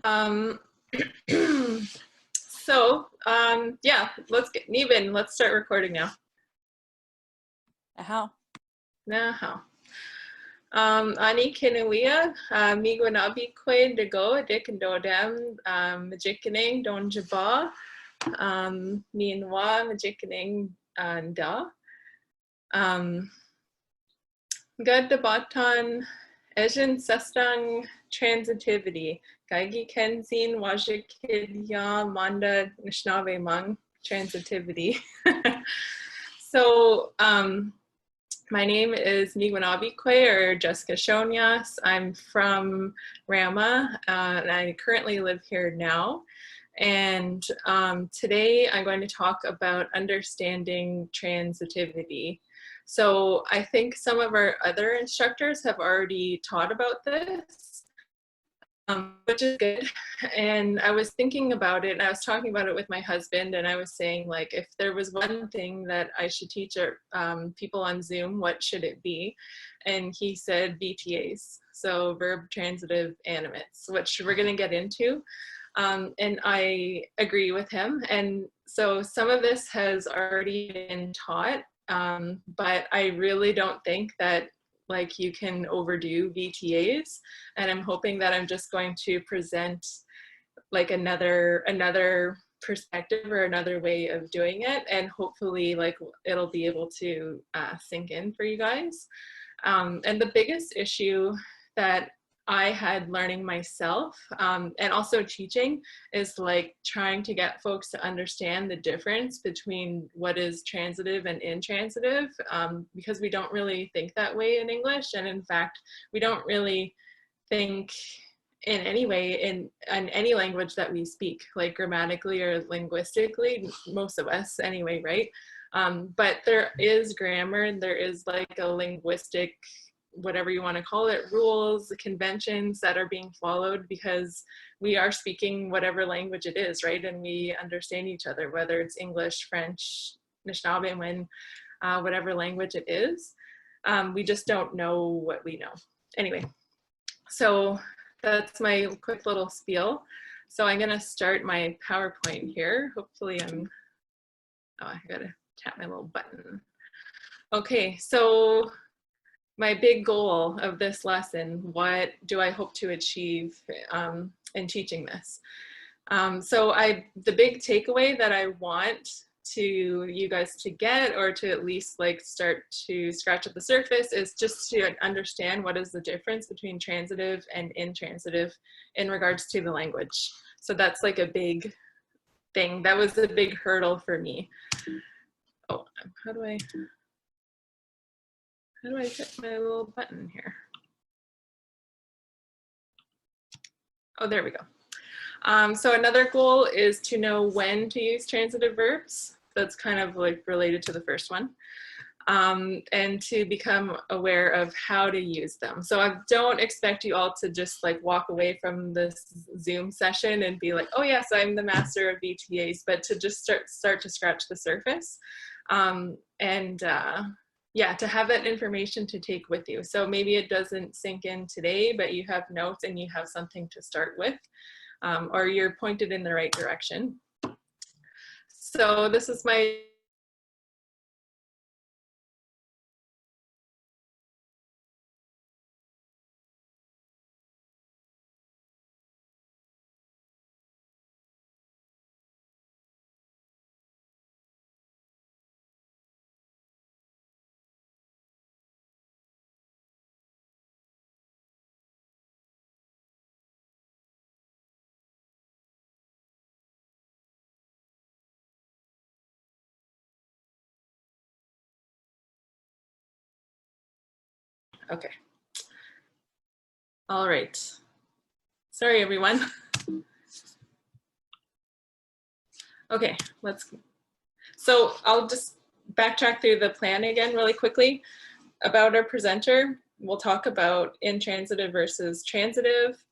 Um, yeah, let's get Niven. Let's start recording now. How? Now. Ani kinuia, Miigwech dego dikendodem, Majikaning don jaba, Mianwa Majikaning da. Gad debatan Ezhi-nsastang Transitivity. Gaigi kenzin washikidya manda Eshki-nishnaabemjig Transitivity. So, my name is Miigwech or Jessica Zhoonyaas. I'm from Rama and I currently live here now. And today I'm going to talk about understanding transitivity. So I think some of our other instructors have already taught about this, which is good. And I was thinking about it and I was talking about it with my husband and I was saying, like, if there was one thing that I should teach people on Zoom, what should it be? And he said VTAs, so verb, transitive, animates, which we're going to get into. And I agree with him. And so some of this has already been taught, but I really don't think that like you can overdo VTAs. And I'm hoping that I'm just going to present like another perspective or another way of doing it. And hopefully like it'll be able to sink in for you guys. And the biggest issue that I had learning myself and also teaching is like trying to get folks to understand the difference between what is transitive and intransitive, because we don't really think that way in English. And in fact, we don't really think in any way in any language that we speak, like grammatically or linguistically, most of us anyway, right? But there is grammar and there is like a linguistic, whatever you want to call it, rules, conventions that are being followed because we are speaking whatever language it is, right? And we understand each other, whether it's English, French, Anishinaabe, whatever language it is. We just don't know what we know. Anyway, so that's my quick little spiel. So I'm gonna start my PowerPoint here. Hopefully oh, I gotta tap my little button. Okay, so my big goal of this lesson, what do I hope to achieve in teaching this? So the big takeaway that I want you guys to get, or to at least like start to scratch at the surface, is just to understand what is the difference between transitive and intransitive in regards to the language. So that's like a big thing. That was a big hurdle for me. Oh, how do I hit my little button here? Oh, there we go. So another goal is to know when to use transitive verbs. That's kind of like related to the first one. And to become aware of how to use them. So I don't expect you all to just like walk away from this Zoom session and be like, oh yes, I'm the master of VTAs, but to just start to scratch the surface. Yeah, to have that information to take with you. So maybe it doesn't sink in today, but you have notes and you have something to start with, or you're pointed in the right direction. So this is my okay. All right. Sorry, everyone. Okay, so I'll just backtrack through the plan again really quickly. About our presenter, we'll talk about intransitive versus transitive.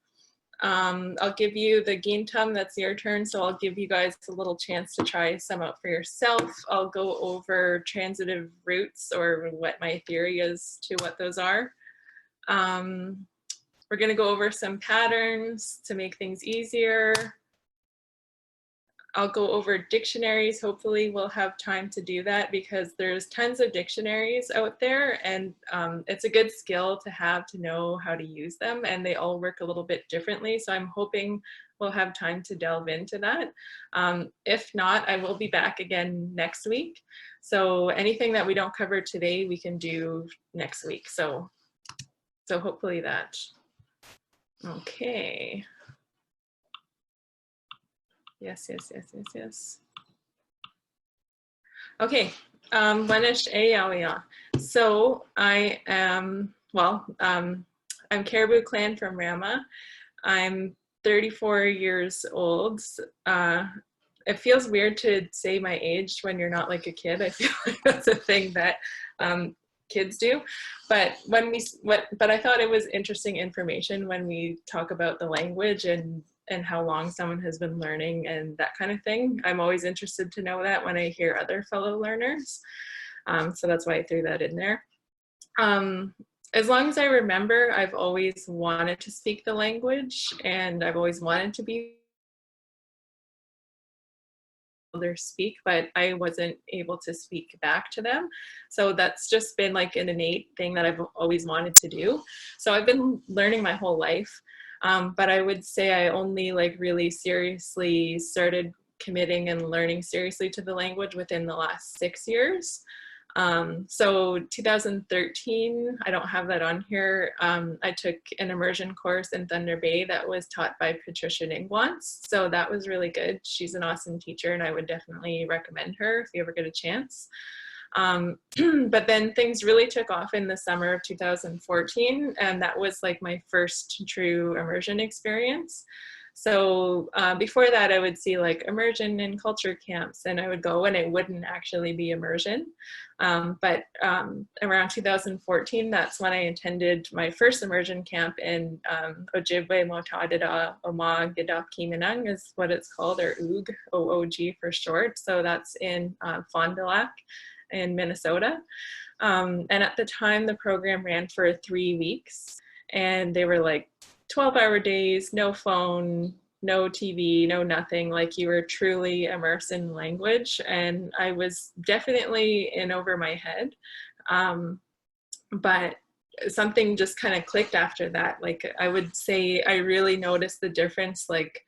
I'll give you the gintam, that's your turn, so I'll give you guys a little chance to try some out for yourself. I'll go over transitive roots, or what my theory is to what those are. We're going to go over some patterns to make things easier. I'll go over dictionaries. Hopefully we'll have time to do that because there's tons of dictionaries out there, and it's a good skill to know how to use them, and they all work a little bit differently. So I'm hoping we'll have time to delve into that. If not, I will be back again next week. So anything that we don't cover today, we can do next week. So hopefully that. Okay. Yes. Okay, weshki-anishinaabemojig. So I am, I'm Caribou Clan from Rama. I'm 34 years old. It feels weird to say my age when you're not like a kid. I feel like that's a thing that kids do. But but I thought it was interesting information when we talk about the language and how long someone has been learning and that kind of thing. I'm always interested to know that when I hear other fellow learners. So that's why I threw that in there. As long as I remember, I've always wanted to speak the language, and I've always wanted to be others speak, but I wasn't able to speak back to them. So that's just been like an innate thing that I've always wanted to do. So I've been learning my whole life. But I would say I only like really seriously started committing and learning seriously to the language within the last 6 years. So 2013, I don't have that on here. I took an immersion course in Thunder Bay that was taught by Patricia Ningwants. So that was really good. She's an awesome teacher, and I would definitely recommend her if you ever get a chance. But then things really took off in the summer of 2014, and that was like my first true immersion experience. So before that, I would see like immersion in culture camps, and I would go and it wouldn't actually be immersion. But around 2014, that's when I attended my first immersion camp in Ojibwe Motadida Omag Kiminang is what it's called, or OOG, OOG for short. So that's in Fond du Lac in Minnesota. And at the time, the program ran for 3 weeks, and they were like 12-hour days, no phone, no TV, no nothing. Like, you were truly immersed in language, and I was definitely in over my head. But something just kind of clicked after that. Like, I would say I really noticed the difference like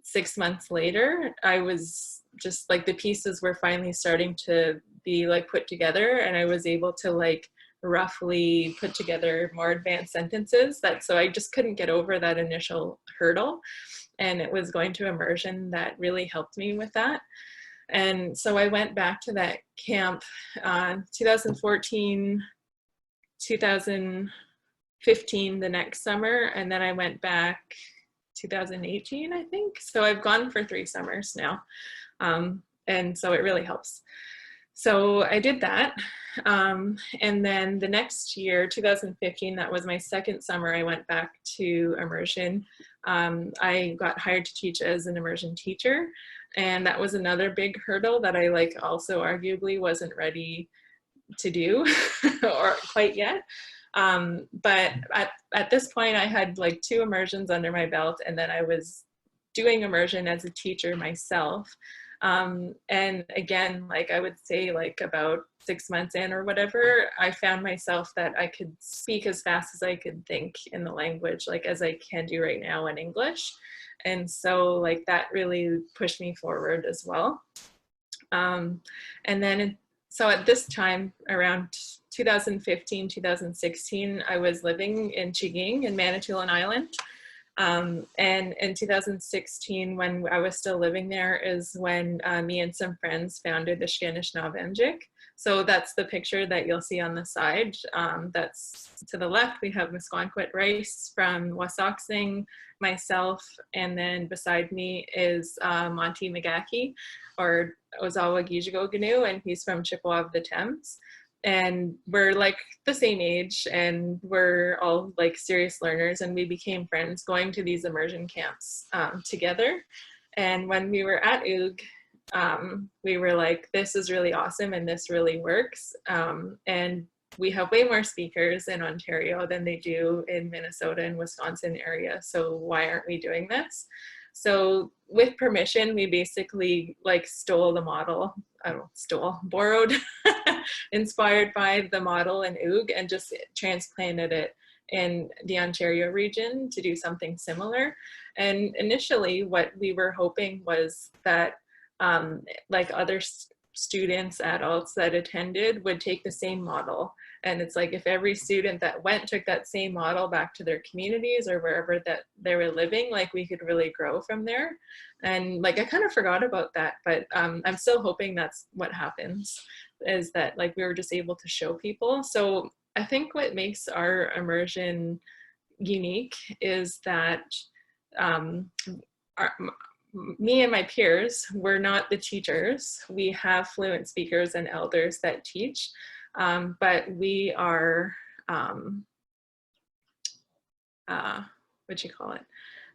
6 months later. I was just like, the pieces were finally starting to be like put together, and I was able to like roughly put together more advanced sentences. So I just couldn't get over that initial hurdle, and it was going to immersion that really helped me with that. And so I went back to that camp 2014, 2015 the next summer, and then I went back 2018, I think. So I've gone for 3 summers now. And so it really helps. So I did that. And then the next year, 2015, that was my second summer, I went back to immersion. I got hired to teach as an immersion teacher. And that was another big hurdle that I like also arguably wasn't ready to do or quite yet. But at this point, I had like 2 immersions under my belt, and then I was doing immersion as a teacher myself. And again, like I would say like about 6 months in or whatever, I found myself that I could speak as fast as I could think in the language, like as I can do right now in English. And so like that really pushed me forward as well. And then, so at this time, around 2015, 2016, I was living in Chiging in Manitoulin Island. And in 2016, when I was still living there, is when me and some friends founded Eshki-nishnaabemjig. So that's the picture that you'll see on the side. That's to the left, we have Miigwech Rice from Wasaksing, myself, and then beside me is Monty Magaki, or Ozawa Gijigoganu, and he's from Chippewa of the Thames. And we're like the same age, and we're all like serious learners, and we became friends going to these immersion camps together. And when we were at OOG, we were like, this is really awesome and this really works. And we have way more speakers in Ontario than they do in Minnesota and Wisconsin area. So why aren't we doing this? So with permission, we basically like stole the model, borrowed, inspired by the model in OOG and just transplanted it in the Ontario region to do something similar. And initially what we were hoping was that like other students, adults that attended would take the same model. And it's like if every student that went took that same model back to their communities or wherever that they were living, like we could really grow from there. And like I kind of forgot about that, but I'm still hoping that's what happens, is that like we were just able to show people. So I think what makes our immersion unique is that me and my peers, we're not the teachers. We have fluent speakers and elders that teach, but we are,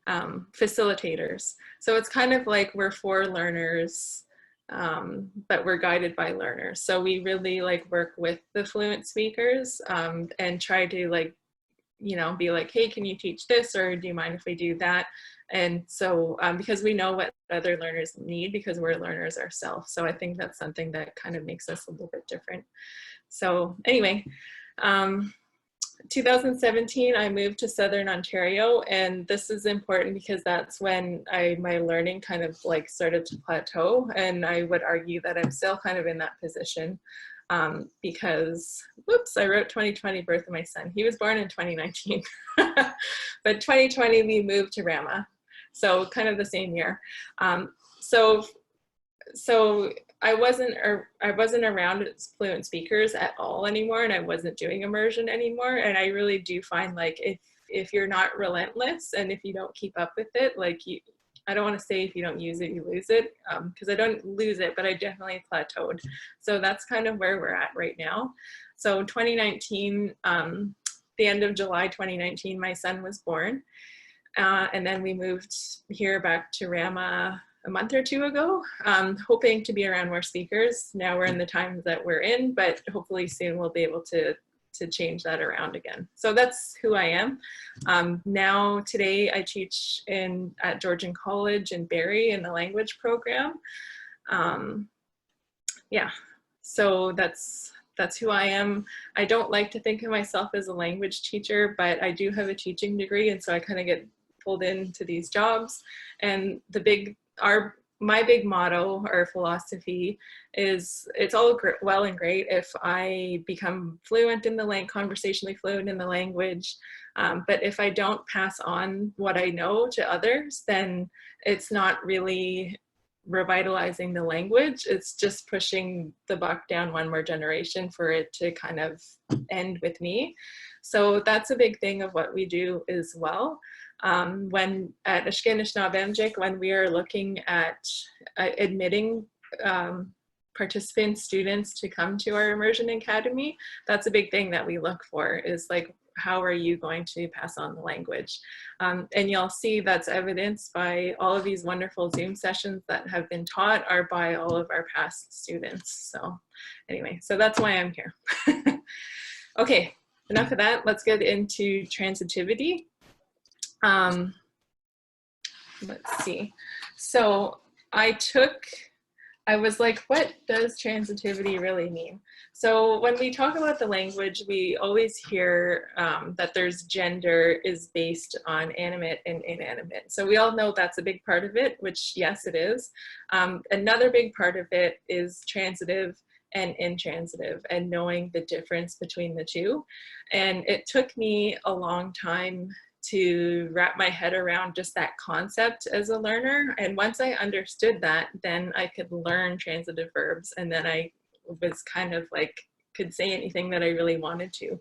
facilitators. So it's kind of like we're for learners, but we're guided by learners. So we really like work with the fluent speakers and try to like, you know, be like, hey, can you teach this? Or do you mind if we do that? And so because we know what other learners need because we're learners ourselves. So I think that's something that kind of makes us a little bit different. So anyway, 2017, I moved to Southern Ontario, and this is important because that's when my learning kind of like started to plateau. And I would argue that I'm still kind of in that position because, whoops, I wrote 2020 birth of my son. He was born in 2019, but 2020 we moved to Rama. So kind of the same year. So I wasn't around fluent speakers at all anymore, and I wasn't doing immersion anymore. And I really do find like if you're not relentless and if you don't keep up with it, like I don't want to say if you don't use it, you lose it, because I don't lose it, but I definitely plateaued. So that's kind of where we're at right now. So 2019, the end of July 2019, my son was born. And then we moved here back to Rama a month or two ago, hoping to be around more speakers. Now we're in the times that we're in, but hopefully soon we'll be able to change that around again. So that's who I am. Now today I teach at Georgian College in Barrie in the language program. Yeah, so that's who I am. I don't like to think of myself as a language teacher, but I do have a teaching degree, and so I kind of get pulled into these jobs. And my big motto or philosophy is it's all well and great if I become fluent in the conversationally fluent in the language, but if I don't pass on what I know to others, then it's not really revitalizing the language. It's just pushing the buck down one more generation for it to kind of end with me. So that's a big thing of what we do as well. When at Eshki-nishnaabemjig, when we are looking at admitting participants, students to come to our immersion academy, that's a big thing that we look for, is like, how are you going to pass on the language? And you'll see that's evidenced by all of these wonderful Zoom sessions that have been taught are by all of our past students. So anyway, so that's why I'm here. Okay, enough of that. Let's get into transitivity. Let's see. So I was like, what does transitivity really mean? So when we talk about the language, we always hear that there's gender is based on animate and inanimate. So we all know that's a big part of it, which yes, it is. Another big part of it is transitive and intransitive and knowing the difference between the two. And it took me a long time to wrap my head around just that concept as a learner. And once I understood that, then I could learn transitive verbs. And then I was kind of like, could say anything that I really wanted to.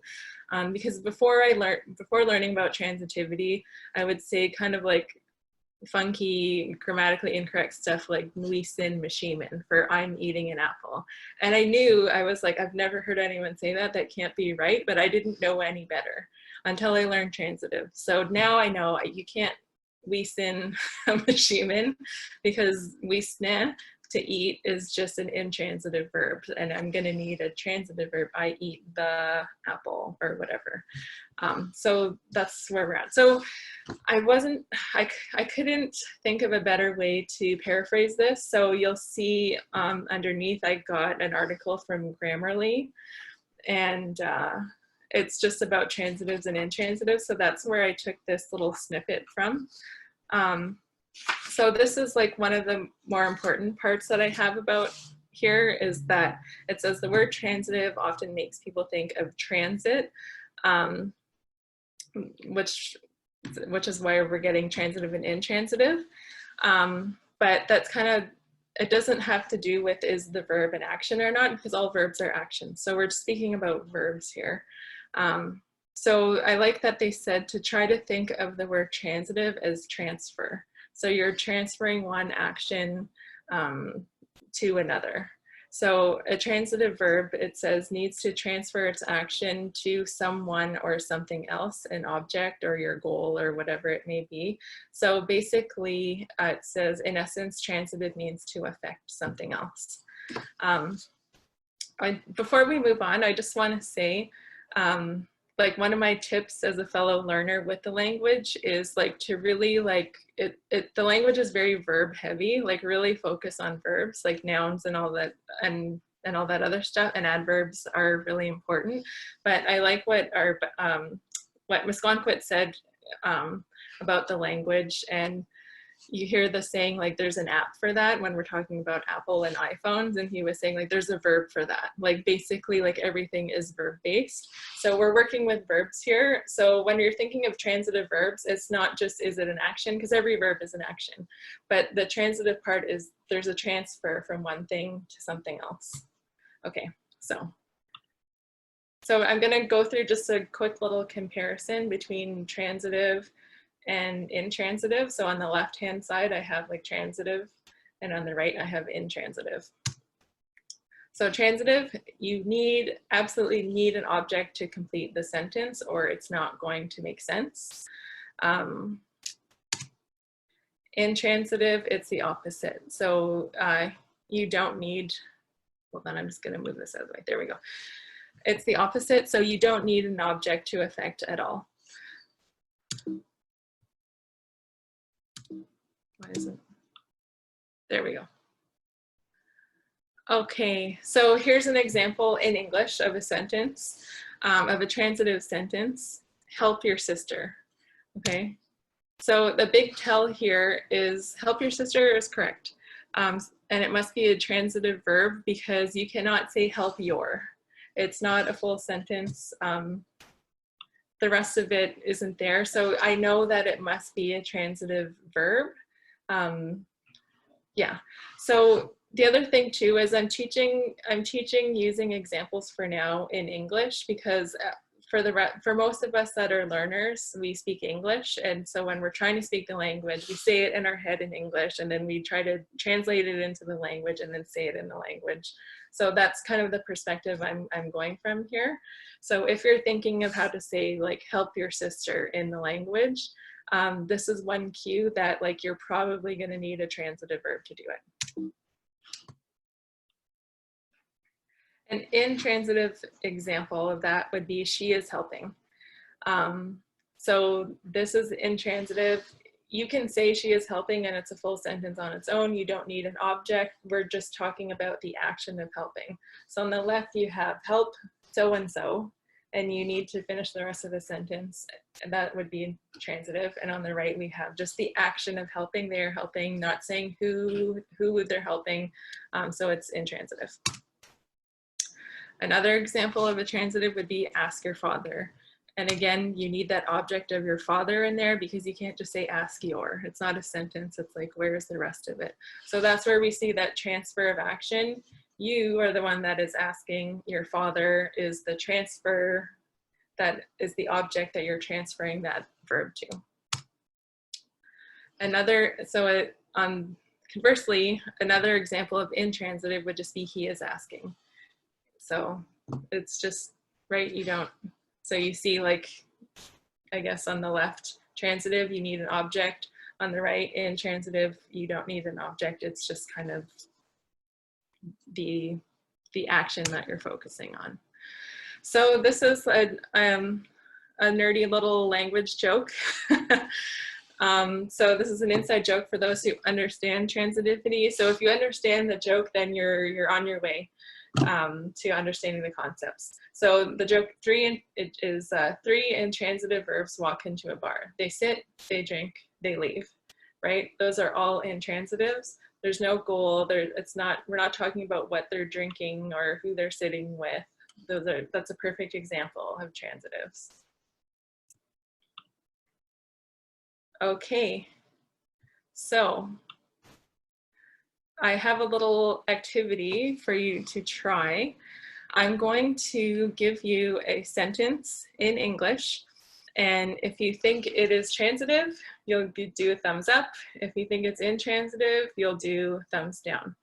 Because before learning about transitivity, I would say kind of like funky, grammatically incorrect stuff like "nuisin mashimin" for "I'm eating an apple." And I knew, I was like, I've never heard anyone say that. That can't be right, but I didn't know any better until I learned transitive. So now I know you can't "nuisin mashimin" because "nuisne" to eat is just an intransitive verb, and I'm going to need a transitive verb. I eat the apple or whatever. So that's where we're at. So I couldn't think of a better way to paraphrase this. So you'll see underneath I got an article from Grammarly, and it's just about transitives and intransitives. So that's where I took this little snippet from. So this is like one of the more important parts that I have about here is that it says the word transitive often makes people think of transit, which is why we're getting transitive and intransitive. But that's kind of, it doesn't have to do with is the verb an action or not, because all verbs are actions. So we're speaking about verbs here. So I like that they said to try to think of the word transitive as transfer. So you're transferring one action to another. So a transitive verb, it says, needs to transfer its action to someone or something else, an object or your goal or whatever it may be. So basically it says, in essence, transitive means to affect something else. Before we move on, I just want to say, like one of my tips as a fellow learner with the language is like to really like the language is very verb heavy, like really focus on verbs like nouns and all that and all that other stuff, and adverbs are really important. But I like what Ms. Gonquit said about the language, and you hear the saying like there's an app for that when we're talking about Apple and iPhones, and he was saying like there's a verb for that. Like basically like everything is verb based. So we're working with verbs here. So when you're thinking of transitive verbs, it's not just is it an action, because every verb is an action, but the transitive part is there's a transfer from one thing to something else. Okay, so I'm going to go through just a quick little comparison between transitive and intransitive. So on the left-hand side, I have like transitive, and on the right, I have intransitive. So transitive, you absolutely need an object to complete the sentence, or it's not going to make sense. Intransitive, it's the opposite. So you don't need, hold on, I'm just going to move this out of the way. There we go. It's the opposite. So you don't need an object to affect at all. Why isn't it? There we go. Okay, so here's an example in English of a sentence, of a transitive sentence, help your sister, okay? So the big tell here is help your sister is correct. And it must be a transitive verb because you cannot say help your. It's not a full sentence. The rest of it isn't there. So I know that it must be a transitive verb. Yeah, so the other thing too is I'm teaching using examples for now in English, because for most of us that are learners, we speak English, and so when we're trying to speak the language, we say it in our head in English, and then we try to translate it into the language and then say it in the language. So that's kind of the perspective I'm going from here. So if you're thinking of how to say like help your sister in the language, this is one cue that like you're probably going to need a transitive verb to do it. An intransitive example of that would be she is helping. So this is intransitive. You can say she is helping and it's a full sentence on its own. You don't need an object. We're just talking about the action of helping. So on the left you have help so-and-so, and you need to finish the rest of the sentence. And that would be transitive. And on the right we have just the action of helping. They're helping, not saying who they're helping. So it's intransitive. Another example of a transitive would be ask your father. And again, you need that object of your father in there because you can't just say ask your. It's not a sentence, it's like where's the rest of it? So that's where we see that transfer of action. You are the one that is asking, your father is the transfer, that is the object that you're transferring that verb to. Conversely, another example of intransitive would just be he is asking. So it's just, right, you don't, so you see like, I guess on the left, transitive, you need an object. On the right, intransitive, you don't need an object. It's just kind of the action that you're focusing on. So this is a nerdy little language joke. So this is an inside joke for those who understand transitivity. So if you understand the joke, then you're on your way to understanding the concepts. So the joke three intransitive verbs walk into a bar. They sit, they drink, they leave, right? Those are all intransitives. There's no goal. We're not talking about what they're drinking or who they're sitting with. That's a perfect example of transitives. Okay, so I have a little activity for you to try. I'm going to give you a sentence in English, and if you think it is transitive, you'll do a thumbs up. If you think it's intransitive, you'll do thumbs down.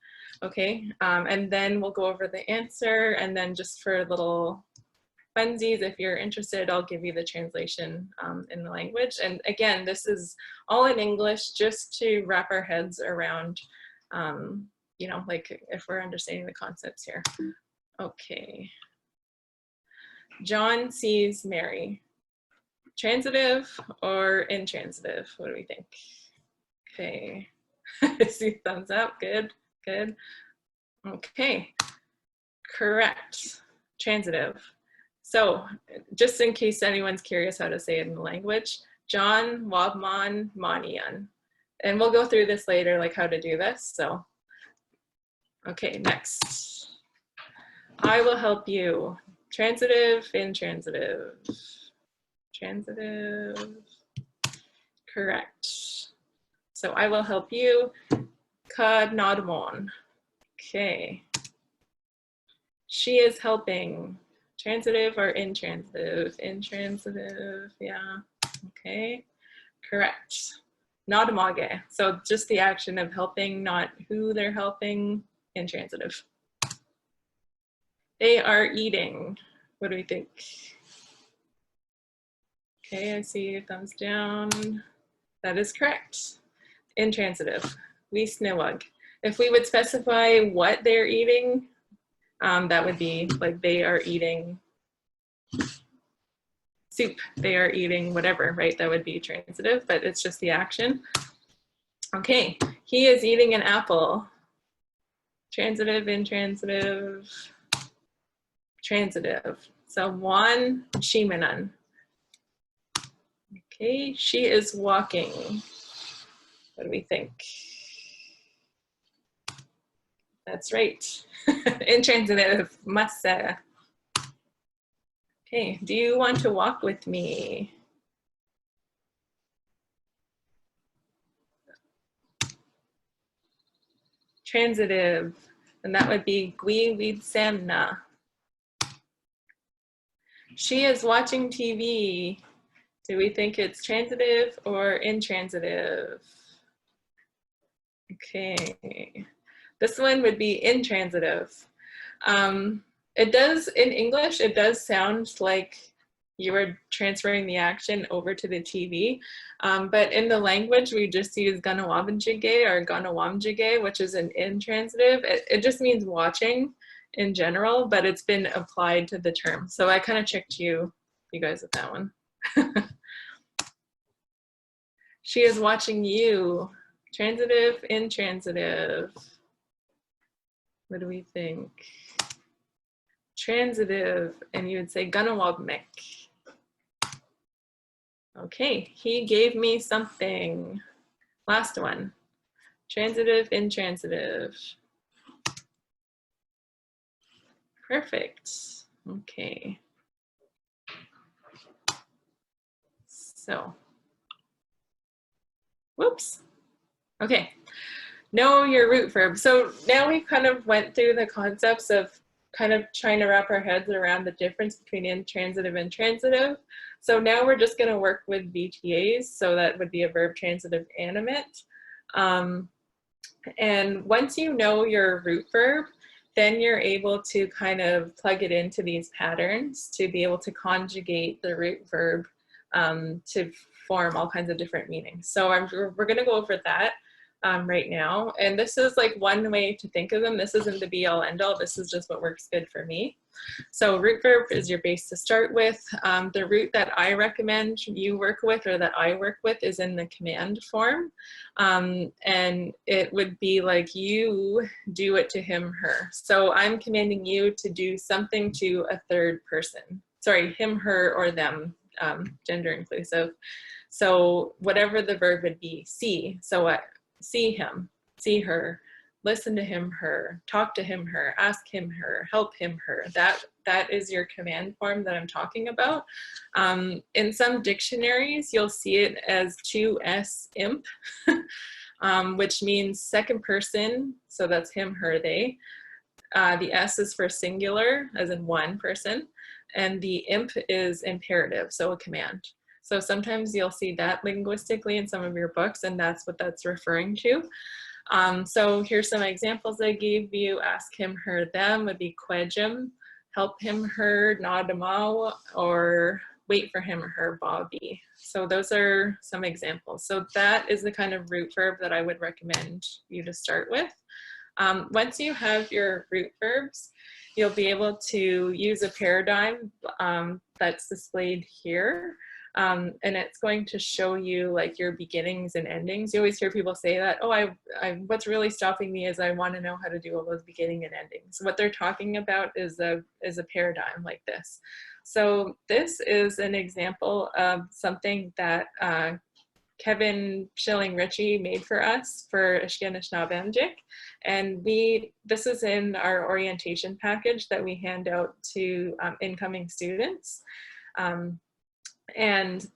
Okay, and then we'll go over the answer, and then just for a little funsies, if you're interested, I'll give you the translation in the language. And again, this is all in English just to wrap our heads around, you know, like if we're understanding the concepts here. Okay. John sees Mary. Transitive or intransitive? What do we think? Okay. I see thumbs up. Good, good. Okay. Correct. Transitive. So just in case anyone's curious how to say it in the language, John Wabman Manian. And we'll go through this later, like how to do this. So, okay, next. I will help you. Transitive, intransitive. Transitive. Correct. So I will help you. Kad nadmon. Okay. She is helping. Transitive or intransitive? Intransitive, yeah, okay, correct. Nadmage, so just the action of helping, not who they're helping, intransitive. They are eating, what do we think? Okay, I see thumbs down. That is correct. Intransitive, we snewag. If we would specify what they're eating, that would be like they are eating soup, they are eating whatever, right? That would be transitive, but it's just the action. Okay, he is eating an apple. Transitive, intransitive, transitive. So Juan Shimanan. Okay, she is walking. What do we think? That's right. Intransitive, masa. Okay, do you want to walk with me? Transitive, and that would be gui vidsamna. She is watching TV. Do we think it's transitive or intransitive? Okay. This one would be intransitive. It does, in English, it does sound like you were transferring the action over to the TV, but in the language, we just use ganawabemjig or ganawamjig, which is an intransitive. It just means watching in general, but it's been applied to the term. So I kind of tricked you guys with that one. She is watching you. Transitive, intransitive. What do we think? Transitive, and you would say ganawabmek. Okay, he gave me something. Last one. Transitive, intransitive. Perfect. Okay. So, whoops. Okay, know your root verb. So now we kind of went through the concepts of kind of trying to wrap our heads around the difference between intransitive and transitive. So now we're just going to work with VTAs. So that would be a verb transitive animate. And once you know your root verb, then you're able to kind of plug it into these patterns to be able to conjugate the root verb to form all kinds of different meanings. So we're going to go over that. right now. And this is like one way to think of them. This isn't the be all end all. This is just what works good for me. So root verb is your base to start with. The root that I recommend you work with, or that I work with, is in the command form. And it would be like, you do it to him, her. So I'm commanding you to do something to a third person. Sorry, him, her, or them, gender inclusive. So whatever the verb would be, see. So see him, see her, listen to him, her, talk to him, her, ask him, her, help him, her. That is your command form that I'm talking about. In some dictionaries, you'll see it as 2S imp, which means second person. So that's him, her, they. The S is for singular, as in one person. And the imp is imperative, so a command. So sometimes you'll see that linguistically in some of your books, and that's what that's referring to. So here's some examples I gave you. Ask him, her, them would be kwejim, help him, her, nadamao, or wait for him or her, bobby. So those are some examples. So that is the kind of root verb that I would recommend you to start with. Once you have your root verbs, you'll be able to use a paradigm that's displayed here. And it's going to show you like your beginnings and endings. You always hear people say that, oh, what's really stopping me is I want to know how to do all those beginning and endings. What they're talking about is a paradigm like this. So this is an example of something that Kevin Schilling-Ritchie made for us for Eshki-nishnaabemjig. And this is in our orientation package that we hand out to incoming students. And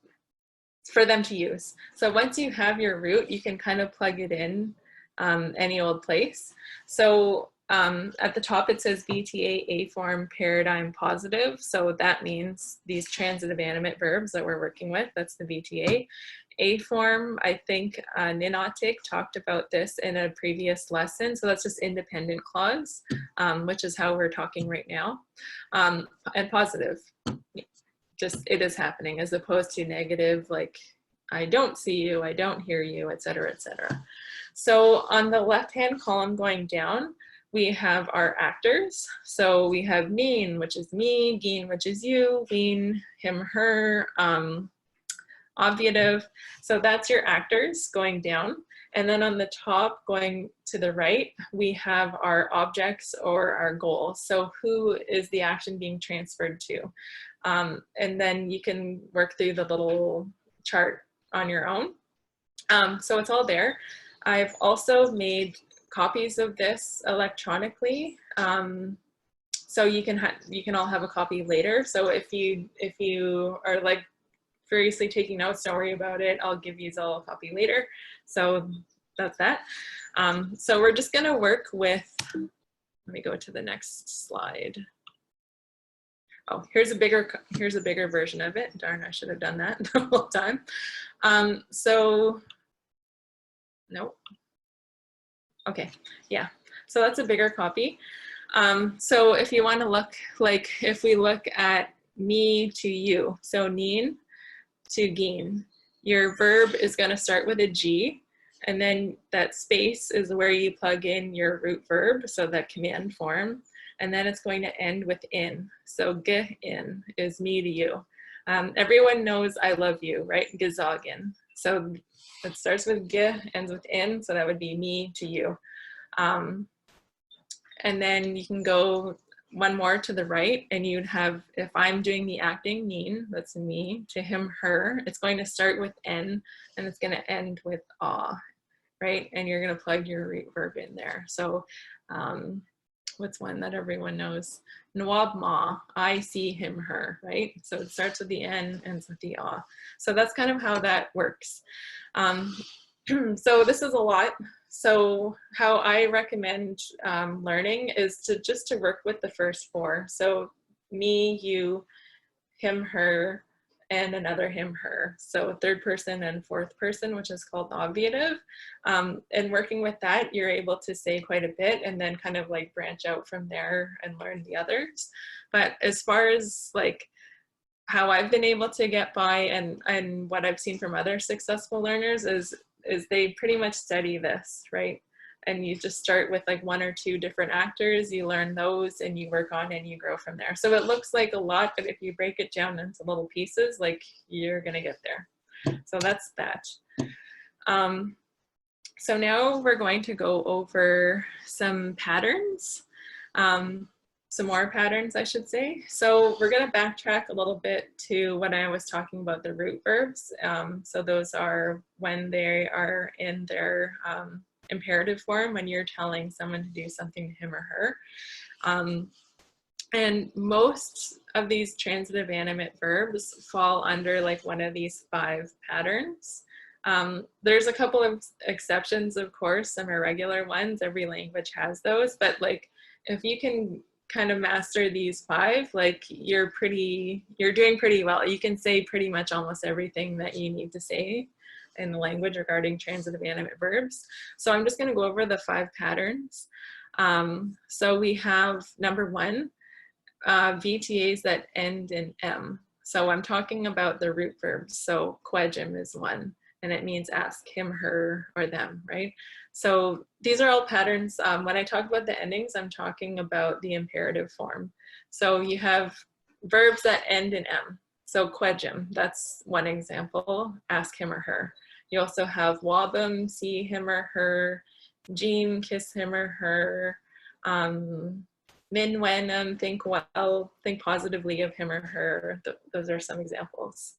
for them to use. So once you have your root, you can kind of plug it in any old place. So at the top it says VTA A form paradigm positive. So that means these transitive animate verbs that we're working with, that's the VTA. A form, I think Ninotic talked about this in a previous lesson. So that's just independent clause, which is how we're talking right now. And positive. Just it is happening, as opposed to negative, like I don't see you, I don't hear you, etc., etc. So on the left-hand column going down, we have our actors. So we have mean, which is me, geen, which is you, ween, him, her, obviative. So that's your actors going down. And then on the top going to the right, we have our objects or our goals. So who is the action being transferred to? And then you can work through the little chart on your own. So it's all there. I've also made copies of this electronically. So you can all have a copy later. So if you are like furiously taking notes, don't worry about it. I'll give you all a copy later. So that's that. So we're just gonna work with, let me go to the next slide. Oh, here's a bigger version of it. Darn, I should have done that the whole time. So, nope. Okay, yeah. So that's a bigger copy. So if you want to look, like if we look at me to you, so neen to geen, your verb is going to start with a G, and then that space is where you plug in your root verb, so that command form. And then it's going to end with in. So ge in is me to you. Everyone knows I love you, right? Gezagen. So it starts with ge, ends with in, so that would be me to you. And then you can go one more to the right, and you'd have, if I'm doing the acting, neen, that's me, to him, her, it's going to start with n, and it's going to end with ah, right? And you're going to plug your root verb in there. So what's one that everyone knows? Nawab ma, I see him, her, right? So it starts with the N, ends with the ah. So that's kind of how that works. So this is a lot. So how I recommend learning is just to work with the first four. So me, you, him, her, and another him, her. So third person and fourth person, which is called obviative. And working with that, you're able to say quite a bit and then kind of like branch out from there and learn the others. But as far as like how I've been able to get by and what I've seen from other successful learners is is they pretty much study this, right? And you just start with like 1 or 2 different actors, you learn those and you work on and you grow from there. So it looks like a lot, but if you break it down into little pieces, like you're gonna get there. So that's that. So now we're going to go over some patterns, some more patterns, I should say. So we're going to backtrack a little bit to when I was talking about the root verbs. So those are when they are in their imperative form, when you're telling someone to do something to him or her. And most of these transitive animate verbs fall under like one of these 5 patterns. There's a couple of exceptions, of course, some irregular ones. Every language has those, but like if you can kind of master these 5, like you're doing pretty well. You can say pretty much almost everything that you need to say in the language regarding transitive animate verbs. So I'm just going to go over the 5 patterns. So we have number 1, VTAs that end in M. So I'm talking about the root verbs. So quejim is one, and it means ask him, her, or them, right? So these are all patterns. When I talk about the endings, I'm talking about the imperative form. So you have verbs that end in M. So quejim, that's one example, ask him or her. You also have wabum, see him or her, jean, kiss him or her, min, when, think well, think positively of him or her. Those are some examples.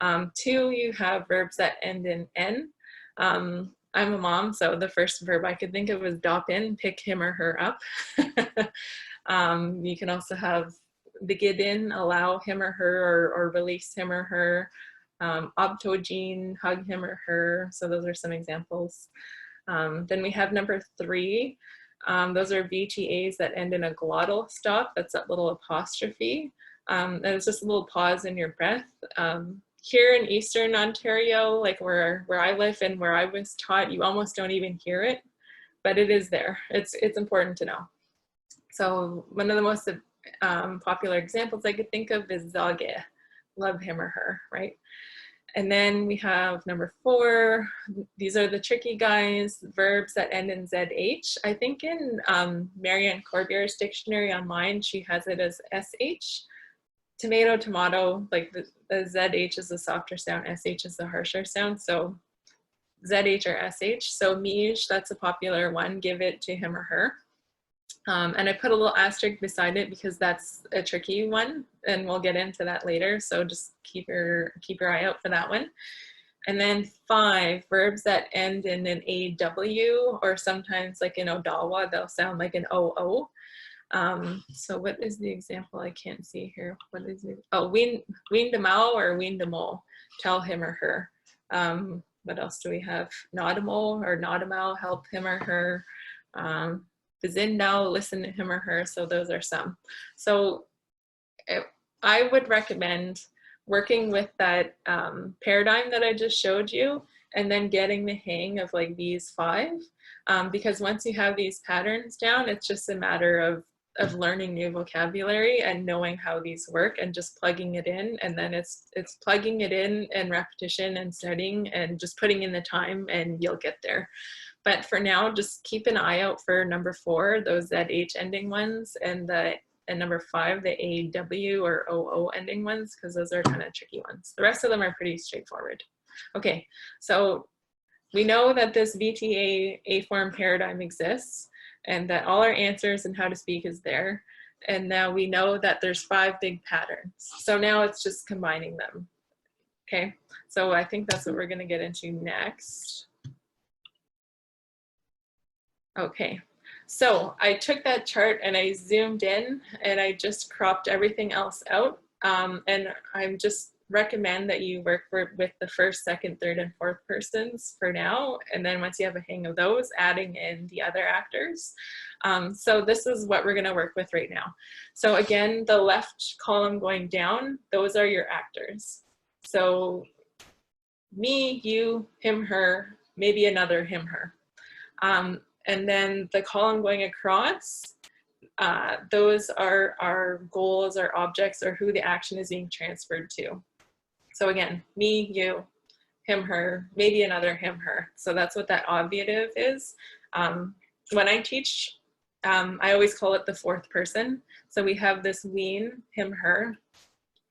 2, you have verbs that end in N. I'm a mom, so the first verb I could think of was dop in, pick him or her up. You can also have begidin, allow him or her, or release him or her. Obtojin, hug him or her. So those are some examples. Then we have number 3. Those are VTAs that end in a glottal stop. That's that little apostrophe. And it's just a little pause in your breath. Here in Eastern Ontario, like where I live and where I was taught, you almost don't even hear it, but it is there. It's important to know. So one of the most popular examples I could think of is zage, love him or her, right? And then we have number 4. These are the tricky guys, verbs that end in ZH. I think in Marianne Corbier's dictionary online, she has it as SH. Tomato, tomato, like the ZH is the softer sound, SH is the harsher sound. So ZH or SH. So Miigwech, that's a popular one, give it to him or her. And I put a little asterisk beside it because that's a tricky one, and we'll get into that later. So just keep your eye out for that one. And then 5, verbs that end in an AW, or sometimes like in Odawa, they'll sound like an OO. So what is the example? I can't see here. What is it? Oh, weendamau or weendamo, tell him or her. What else do we have? Nodamo or nodamau, help him or her. Vizindao, listen to him or her. So those are some. So I would recommend working with that paradigm that I just showed you, and then getting the hang of like these 5. Because once you have these patterns down, it's just a matter of learning new vocabulary and knowing how these work and just plugging it in. And then it's plugging it in and repetition and studying and just putting in the time, and you'll get there. But for now, just keep an eye out for number 4, those ZH ending ones, and number 5, the AW or OO ending ones, because those are kind of tricky ones. The rest of them are pretty straightforward. Okay, so we know that this VTA A-form paradigm exists, and that all our answers and how to speak is there. And now we know that there's 5 big patterns. So now it's just combining them. Okay, so I think that's what we're going to get into next. Okay, so I took that chart and I zoomed in and I just cropped everything else out. And I'm just recommend that you work with the first, second, third, and fourth persons for now. And then once you have a hang of those, adding in the other actors. So this is what we're going to work with right now. So again, the left column going down, those are your actors. So me, you, him, her, maybe another him, her. And then the column going across, those are our goals, our objects, or who the action is being transferred to. So again, me, you, him, her, maybe another him, her. So that's what that obviative is. When I teach, I always call it the fourth person. So we have this ween, him, her,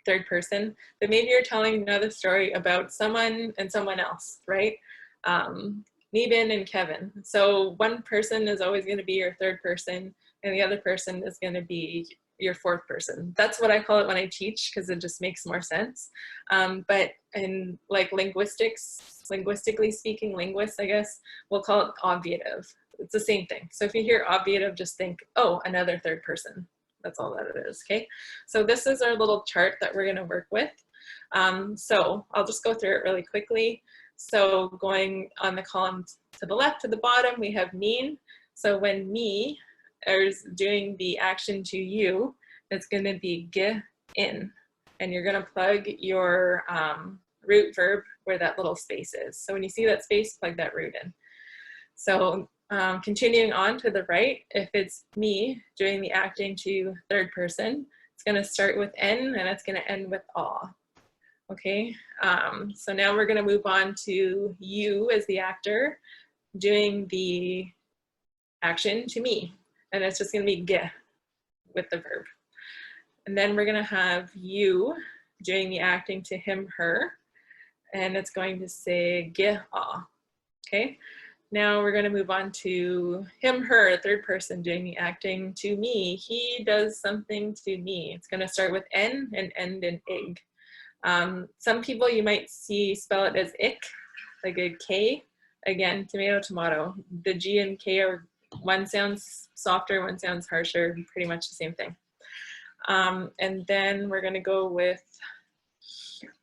third person, but maybe you're telling another story about someone and someone else, right? Neben and Kevin. So one person is always going to be your third person, and the other person is going to be your fourth person. That's what I call it when I teach, because it just makes more sense. But in like linguistically speaking, linguists, I guess, we'll call it obviative. It's the same thing. So if you hear obviative, just think, oh, another third person. That's all that it is, okay? So this is our little chart that we're gonna work with. So I'll just go through it really quickly. So going on the column to the left to the bottom, we have mean. So when me is doing the action to you, it's gonna be ge in. And you're gonna plug your root verb where that little space is. So when you see that space, plug that root in. So continuing on to the right, if it's me doing the acting to third person, it's going to start with N and it's going to end with aw. Okay, so now we're going to move on to you as the actor doing the action to me, and it's just going to be ge with the verb. And then we're going to have you doing the acting to him, her, and it's going to say ge aw. Okay. Now we're going to move on to him, her, third person doing the acting to me. He does something to me. It's going to start with N and end in ig. Some people you might see spell it as ick, like a K. Again, tomato, tomato. The G and K are, one sounds softer, one sounds harsher, pretty much the same thing. And then we're going to go with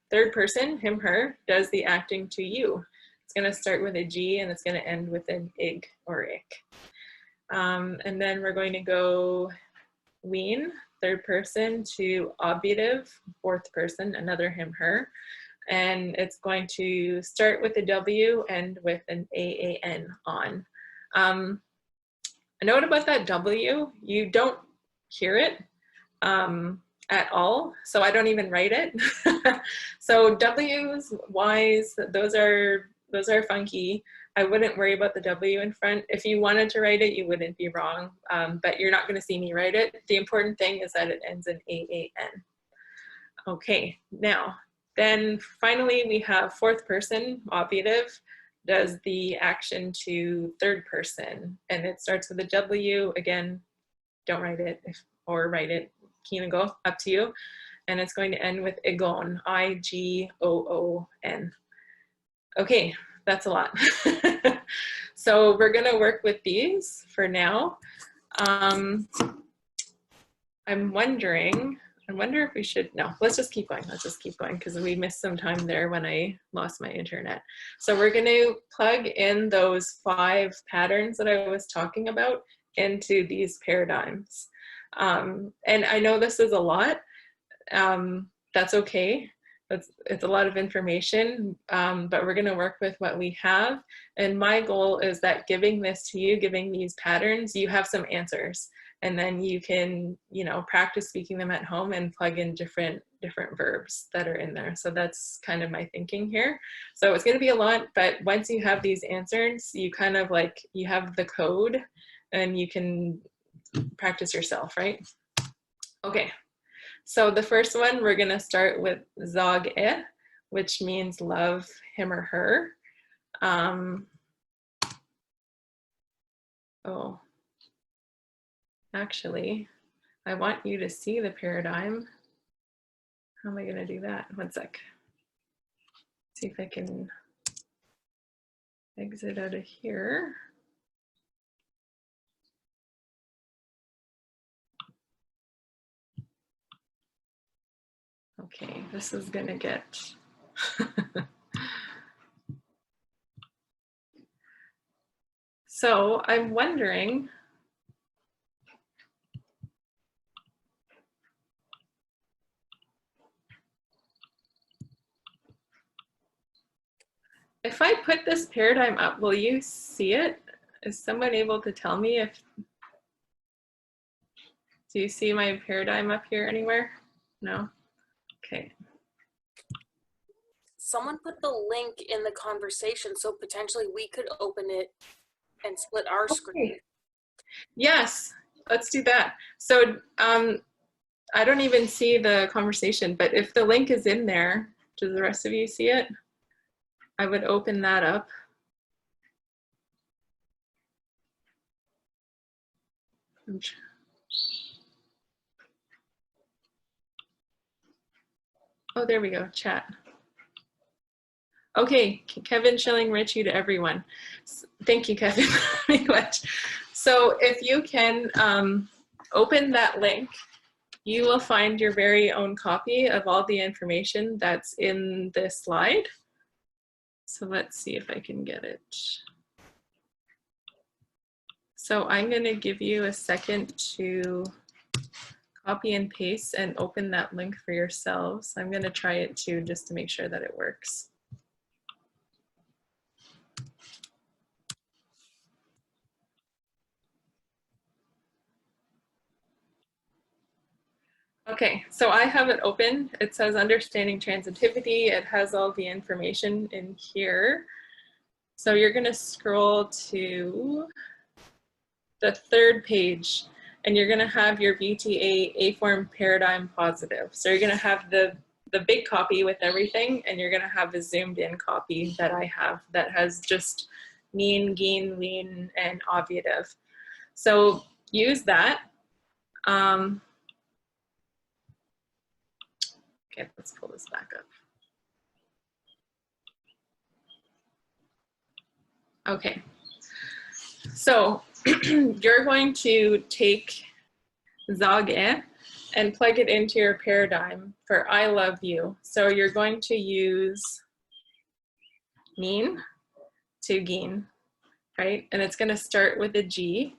third person, him, her, does the acting to you. It's going to start with a G and it's going to end with an ig or ick. And then we're going to go ween, third person, to obviative, fourth person, another him, her. And it's going to start with a W, end with an AAN on. A note about that W, you don't hear it at all, so I don't even write it. So W's, Y's, those are funky. I wouldn't worry about the W in front. If you wanted to write it, you wouldn't be wrong, but you're not going to see me write it. The important thing is that it ends in AAN. Okay, now, then finally we have fourth person, obviative, does the action to third person, and it starts with a W. Again, don't write it, or write it, keen and go, up to you. And it's going to end with igon, I-G-O-O-N. Okay, that's a lot. So we're gonna work with these for now. I wonder if we should, no, let's just keep going. Let's just keep going because we missed some time there when I lost my internet. So we're gonna plug in those 5 patterns that I was talking about into these paradigms. And I know this is a lot. That's okay. It's a lot of information, but we're going to work with what we have. And my goal is that giving this to you, giving these patterns, you have some answers, and then you can, you know, practice speaking them at home and plug in different verbs that are in there. So that's kind of my thinking here. So it's going to be a lot, but once you have these answers, you kind of like, you have the code and you can practice yourself, right? Okay. So the first one, we're going to start with zag-e, which means love him or her. Oh, actually, I want you to see the paradigm. How am I going to do that? One sec. See if I can exit out of here. Okay, this is going to get... So I'm wondering, if I put this paradigm up, will you see it? Is someone able to tell me if, do you see my paradigm up here anywhere? No? Okay. someone put the link in the conversation, so potentially we could open it and split our screen. Yes, let's do that. So I don't even see the conversation, but if the link is in there, do the rest of you see it? I would open that up. Oh, there we go, chat. Okay, Kevin Schilling, Richie to everyone. Thank you, Kevin. Miigwech. So if you can open that link, you will find your very own copy of all the information that's in this slide. So let's see if I can get it. So I'm going to give you a second to copy and paste and open that link for yourselves. I'm going to try it too, just to make sure that it works. Okay, so I have it open. It says understanding transitivity. It has all the information in here. So you're going to scroll to the third page, and you're going to have your VTA A-form paradigm positive. So you're going to have the big copy with everything, and you're going to have a zoomed in copy that I have that has just mean, gain, lean, and obviative. So use that. Okay, let's pull this back up. Okay, so you're going to take sage and plug it into your paradigm for I love you. So you're going to use mean to gain, right? And it's going to start with a G,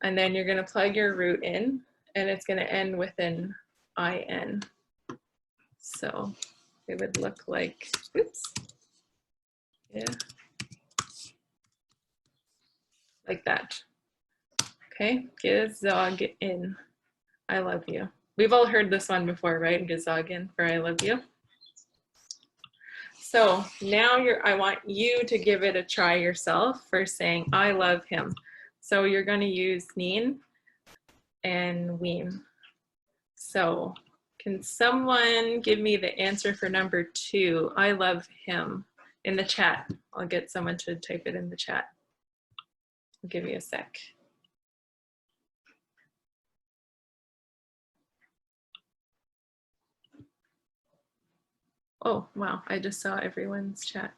and then you're going to plug your root in, and it's going to end with an IN. So it would look like, oops, yeah, like that. Okay, gesag in, I love you. We've all heard this one before, right? Gesag in for I love you. So now I want you to give it a try yourself for saying I love him. So you're going to use neen and ween. So can someone give me the answer for number 2, I love him, in the chat? I'll get someone to type it in the chat. I'll give you a sec. Oh, wow, I just saw everyone's chat.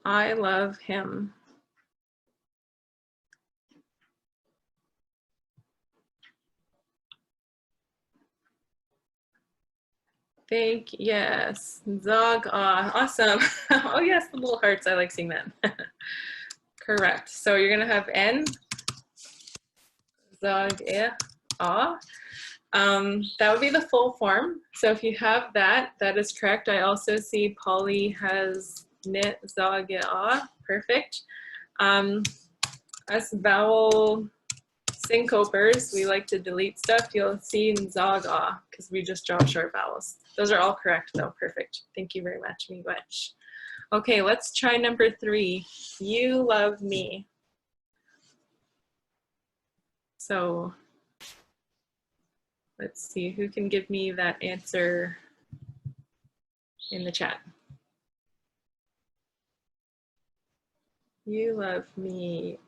I love him. Yes, zog, awesome. Oh yes, the little hearts, I like seeing that. Correct, so you're gonna have N, zog, that would be the full form. So if you have that, that is correct. I also see Polly has nit, zog, perfect. As vowel syncopers, we like to delete stuff. You'll see zog, because we just draw short vowels. Those are all correct though, perfect. Thank you very much, Miigwech. Okay, let's try number 3. You love me. So let's see who can give me that answer in the chat. You love me.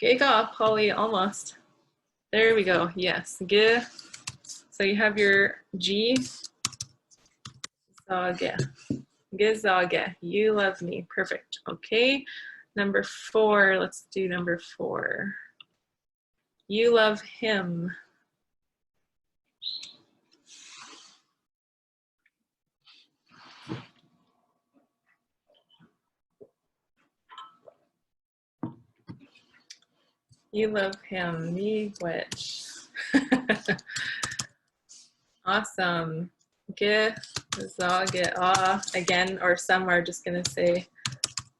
Gega, Polly, almost. There we go. Yes. Ge. So you have your G. Zage. Gezage. You love me. Perfect. Okay. Number 4. Let's do number 4. You love him. You love him. Miigwech. Awesome. Ge, zage, again, or some are just gonna say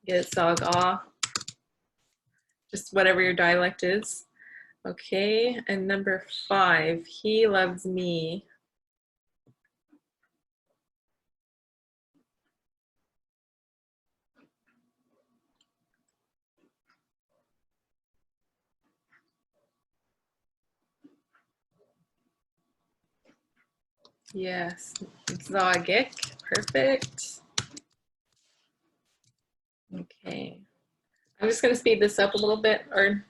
ge, zag, just whatever your dialect is. Okay, and number 5, he loves me. Yes, Zogik, perfect. Okay, I'm just gonna speed this up a little bit, or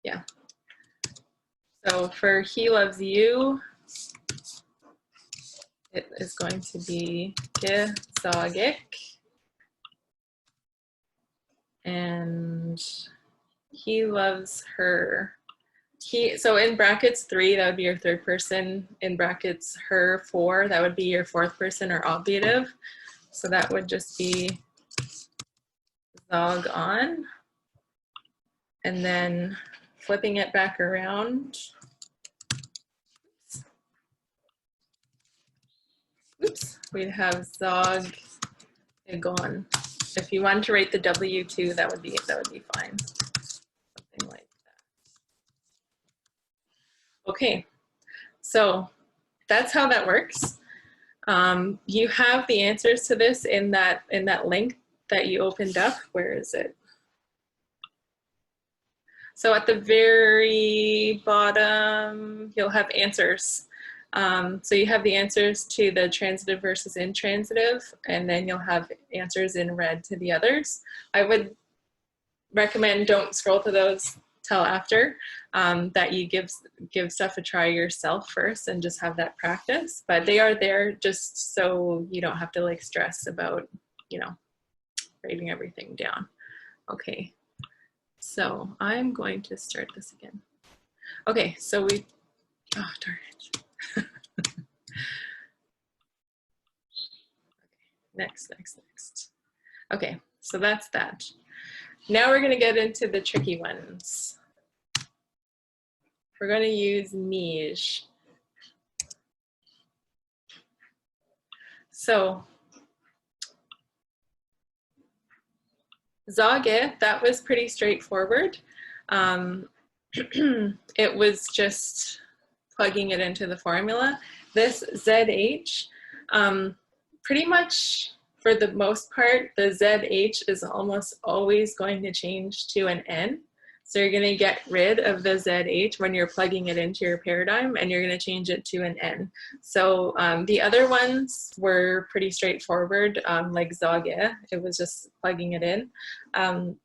yeah. So for he loves you, it is going to be Zogik. And he loves her. So in brackets 3, that would be your third person. In brackets her 4, that would be your fourth person or obviative. So that would just be zog on. And then flipping it back around. Oops, we'd have zog igon. If you wanted to write the W2, that would be fine. Something like that. Okay, so that's how that works. You have the answers to this in that link that you opened up. Where is it? So at the very bottom, you'll have answers. So you have the answers to the transitive versus intransitive, and then you'll have answers in red to the others. I would recommend don't scroll to those till after, that you give stuff a try yourself first and just have that practice. But they are there just so you don't have to like stress about, you know, writing everything down. Okay, so I'm going to start this again. Okay, so we, oh darn it. Next. Okay, so that's that. Now we're gonna get into the tricky ones. We're gonna use Miigwech. So Zage, that was pretty straightforward. It was just plugging it into the formula. This ZH, pretty much for the most part, the ZH is almost always going to change to an N. So you're gonna get rid of the ZH when you're plugging it into your paradigm, and you're gonna change it to an N. So the other ones were pretty straightforward, like Zage, it was just plugging it in.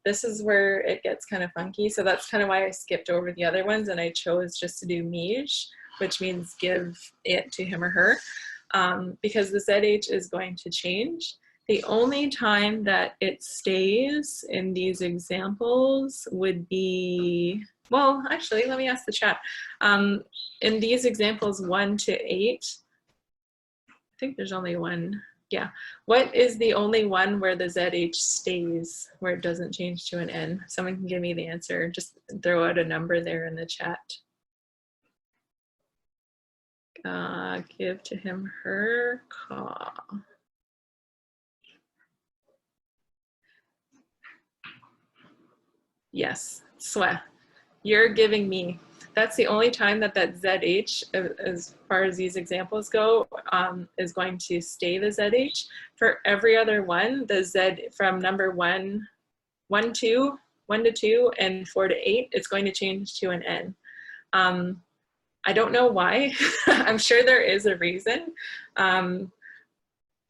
This is where it gets kind of funky. So that's kind of why I skipped over the other ones and I chose just to do Miigwech, which means give it to him or her, because the ZH is going to change. The only time that it stays in these examples would be, well, actually, let me ask the chat. In these examples 1 to 8, I think there's only one. Yeah. What is the only one where the ZH stays, where it doesn't change to an N? Someone can give me the answer. Just throw out a number there in the chat. Give to him, her, call. Yes, swe. You're giving me. That's the only time that that ZH, as far as these examples go, is going to stay the ZH. For every other one, the Z from number 1 to 2, and 4 to 8, it's going to change to an N. I don't know why. I'm sure there is a reason.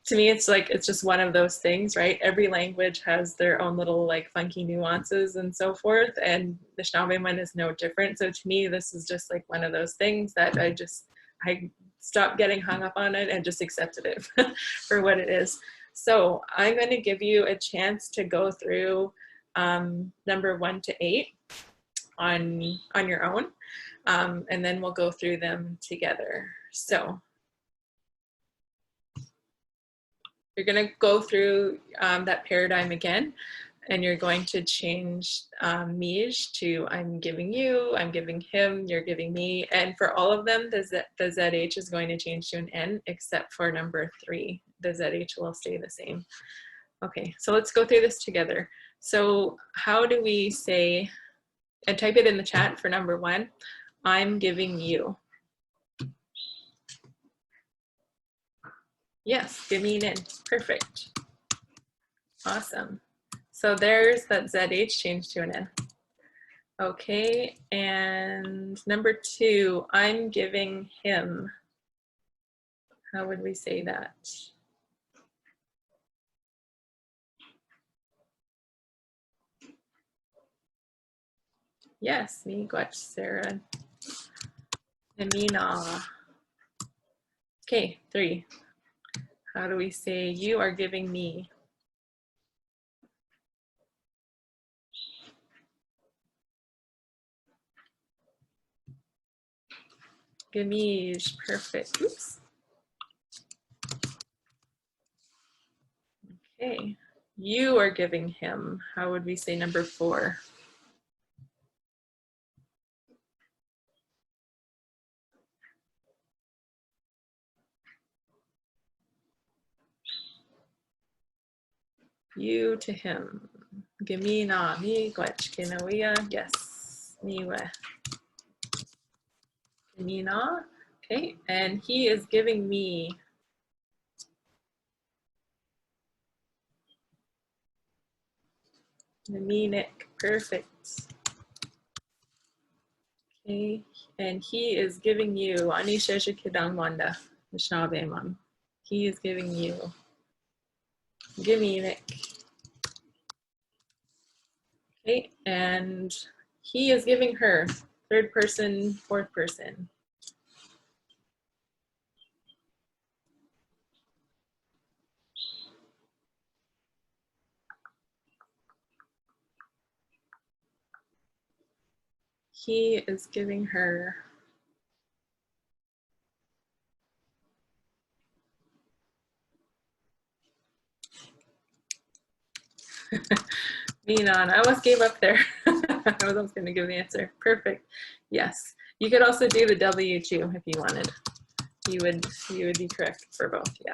To me, it's like, it's just one of those things, right? Every language has their own little like funky nuances and so forth, and the Anishinaabe is no different. So to me, this is just like one of those things that I stopped getting hung up on it and just accepted it for what it is. So I'm going to give you a chance to go through number 1 to 8 on your own, and then we'll go through them together. So you're going to go through that paradigm again, and you're going to change Miigwech to I'm giving you, I'm giving him, you're giving me. And for all of them, the ZH is going to change to an N, except for number 3. The ZH will stay the same. Okay, so let's go through this together. So how do we say and type it in the chat for number 1. I'm giving you. Yes, giving. Perfect. Awesome. So there's that ZH changed to an N. Okay, and number 2, I'm giving him. How would we say that? Yes, Miigwech, Sarah. Amina. Okay, 3. How do we say you are giving me? Gamish, perfect. Oops. Okay, you are giving him. How would we say number 4? You to him. Gamina, Miigwech, Kinawia, yes, Miigwech. Gamina, okay, and he is giving me. Naminik, perfect. Okay, and he is giving you. Anisha Shikidang Wanda, Nishnabemam. He is giving you. Giminik. Okay, and he is giving her. 3rd person, 4th person. He is giving her. Minan, I almost gave up there. I was almost going to give the answer. Perfect. Yes. You could also do the W too if you wanted. You would be correct for both. Yeah.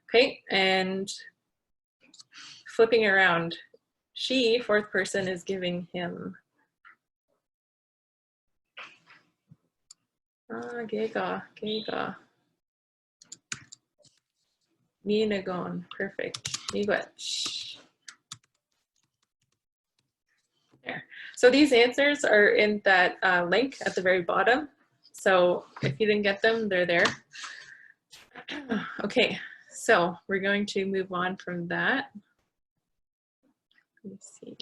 Okay, and flipping around. She, 4th person, is giving him. Gega. Minagon, perfect. Miigwech. There. So these answers are in that link at the very bottom. So if you didn't get them, they're there. Okay, so we're going to move on from that. Let's see.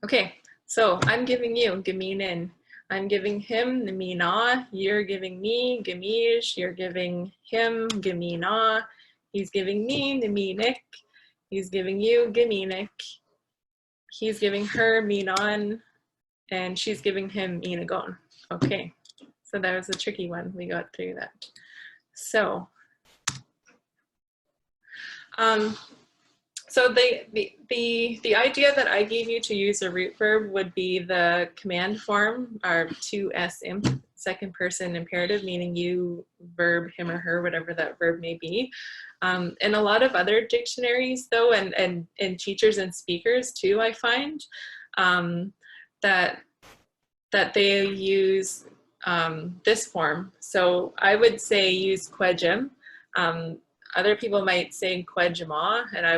Okay, so I'm giving you, Gaminin. I'm giving him, Namina. You're giving me, Gamish. You're giving him, Gamina. He's giving me, Naminik. He's giving you, Gaminik. He's giving her, Minan. And she's giving him, Inagon. Okay, so that was a tricky one. We got through that. So, so the idea that I gave you to use a root verb would be the command form, or 2s imp, 2nd person imperative, meaning you, verb, him or her, whatever that verb may be. In a lot of other dictionaries though, and teachers and speakers too, I find that they use this form. So I would say use quejim. Other people might say quejima, and I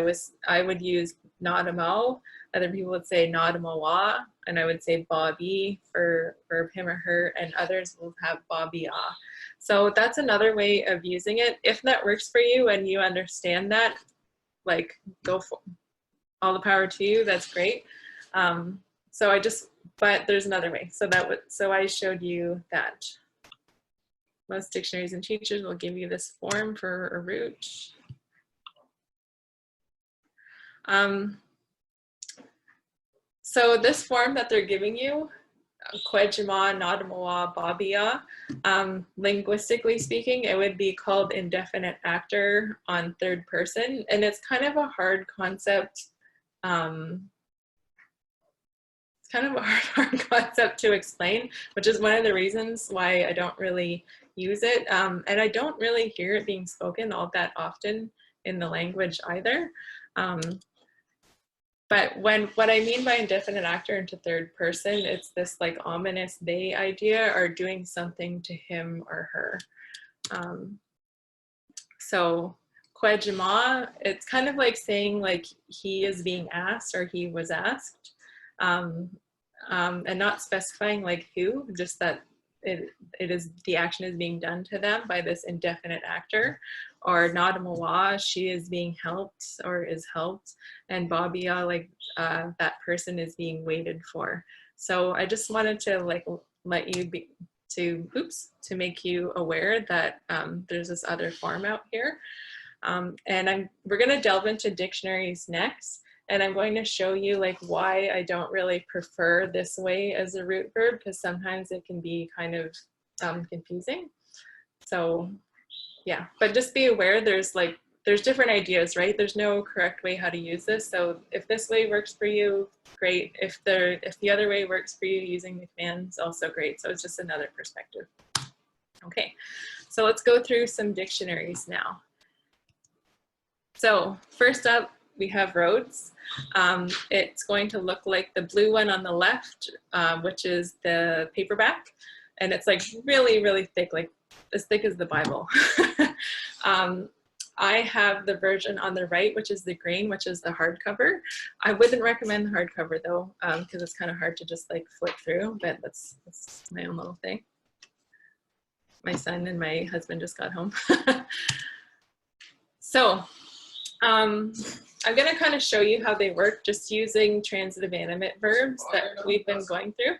would use nadamo. Other people would say nadamowa, and I would say bobby for verb him or her, and others will have bobbya. So that's another way of using it. If that works for you and you understand that, like, go for all the power to you. That's great. But there's another way. So I showed you that. Most dictionaries and teachers will give you this form for a root. So this form that they're giving you, quejima, nadamoa, babia, linguistically speaking, it would be called indefinite actor on 3rd person. And it's kind of a hard concept. It's kind of a hard concept to explain, which is one of the reasons why I don't really use it. And I don't really hear it being spoken all that often in the language either. But what I mean by indefinite actor into third person, it's this like ominous they idea, or doing something to him or her. So kwejima, it's kind of like saying like he is being asked or he was asked, and not specifying like who, just that it is, the action is being done to them by this indefinite actor. Or nadamawa, she is being helped or is helped, and babia, like that person is being waited for. So I just wanted to like let you be, to make you aware that there's this other form out here. And we're going to delve into dictionaries next, and I'm going to show you like why I don't really prefer this way as a root verb, because sometimes it can be kind of confusing. So yeah, but just be aware there's different ideas, right? There's no correct way how to use this. So if this way works for you, great. If the other way works for you using McMahon's, also great. So it's just another perspective. Okay, so let's go through some dictionaries now. So first up, we have roads. It's going to look like the blue one on the left, which is the paperback. And it's like really, really thick, like as thick as the Bible. I have the version on the right, which is the green, which is the hardcover. I wouldn't recommend the hardcover though, because it's kind of hard to just like flip through, but that's my own little thing. My son and my husband just got home. So I'm going to kind of show you how they work just using transitive animate verbs that we've been going through.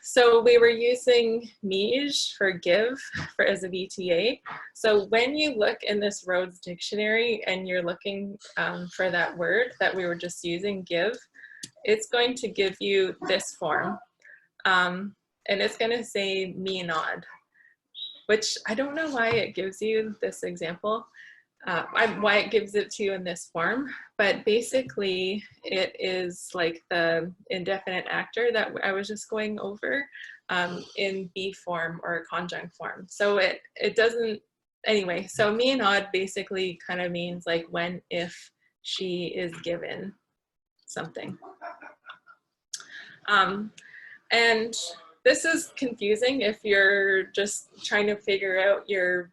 So we were using mij for give as a VTA. So when you look in this Rhodes dictionary and you're looking for that word that we were just using, give, it's going to give you this form. And it's going to say me nod, which I don't know why it gives you this example. Why it gives it to you in this form, but basically it is like the indefinite actor that I was just going over in be form or conjunct form. So it doesn't, anyway, so me and odd basically kind of means like when, if she is given something. And this is confusing if you're just trying to figure out your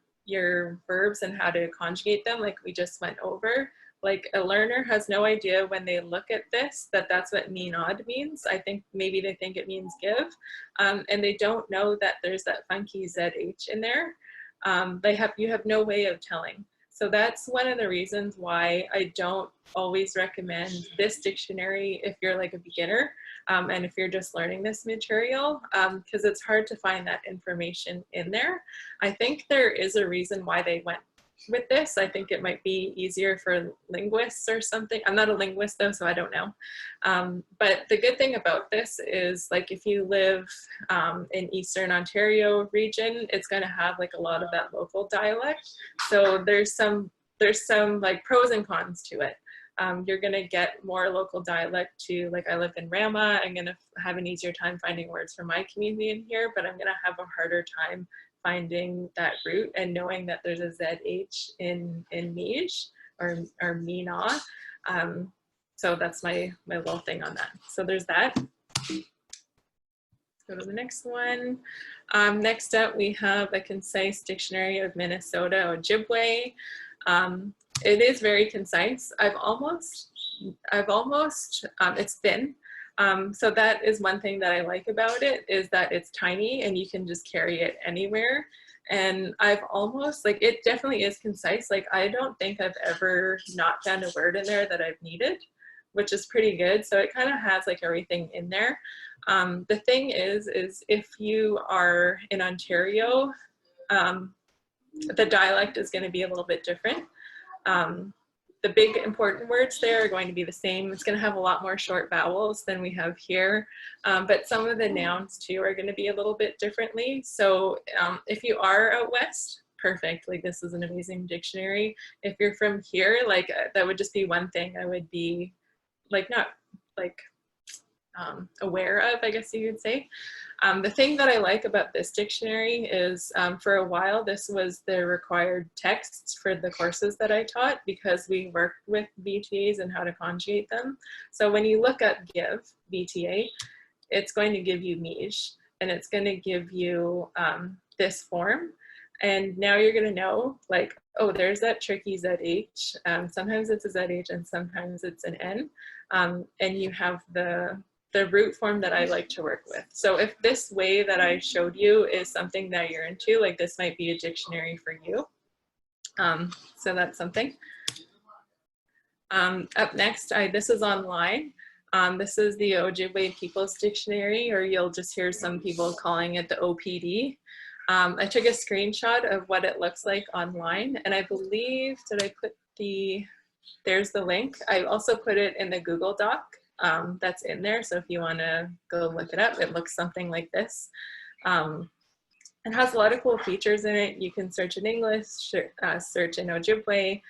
verbs and how to conjugate them, like we just went over. Like a learner has no idea when they look at this that that's what me nod means. I think maybe they think it means give, and they don't know that there's that funky ZH in there. You have no way of telling. So that's one of the reasons why I don't always recommend this dictionary if you're like a beginner, and if you're just learning this material, because it's hard to find that information in there. I think there is a reason why they went with this. I think it might be easier for linguists or something. I'm not a linguist though, so I don't know. But the good thing about this is like if you live in Eastern Ontario region, it's going to have like a lot of that local dialect. So there's some like pros and cons to it. You're going to get more local dialect to, like I live in Rama, I'm going to have an easier time finding words for my community in here, but I'm going to have a harder time finding that root and knowing that there's a ZH in mij or mina. So that's my little thing on that. So there's that. Go to the next one. Next up, we have a concise dictionary of Minnesota Ojibwe. It is very concise. It's thin. So that is one thing that I like about it, is that it's tiny and you can just carry it anywhere. And I've almost, like, it definitely is concise. Like, I don't think I've ever not found a word in there that I've needed, which is pretty good. So it kind of has like everything in there. The thing is if you are in Ontario, the dialect is going to be a little bit different. The big important words there are going to be the same. It's going to have a lot more short vowels than we have here, but some of the nouns too are going to be a little bit differently. So if you are out west, perfect. Like, this is an amazing dictionary. If you're from here, like that would just be one thing I would be like not like aware of, I guess you could say. The thing that I like about this dictionary is for a while, this was the required text for the courses that I taught because we worked with VTAs and how to conjugate them. So when you look up give, VTA, it's going to give you Miigwech, and it's going to give you this form. And now you're going to know, like, oh, there's that tricky ZH. Sometimes it's a ZH and sometimes it's an N. And you have the root form that I like to work with. So if this way that I showed you is something that you're into, like this might be a dictionary for you. So that's something. Up next, this is online. This is the Ojibwe People's Dictionary, or you'll just hear some people calling it the OPD. I took a screenshot of what it looks like online, and I believe, did I put there's the link. I also put it in the Google Doc that's in there, so if you want to go look it up, it looks something like this. It has a lot of cool features in it. You can search in English, search in Ojibwe.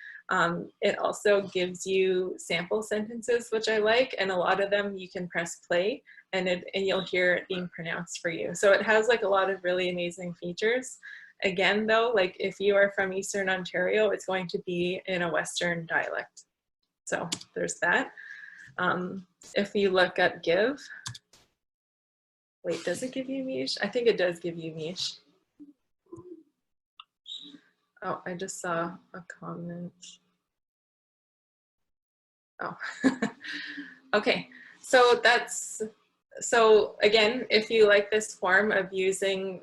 It also gives you sample sentences, which I like, and a lot of them you can press play and you'll hear it being pronounced for you. So it has like a lot of really amazing features. Again, though, like if you are from Eastern Ontario, it's going to be in a Western dialect. So there's that. If you look up give, wait, does it give you Miigwech? I think it does give you Miigwech. Oh, I just saw a comment. Oh, okay. So again, if you like this form of using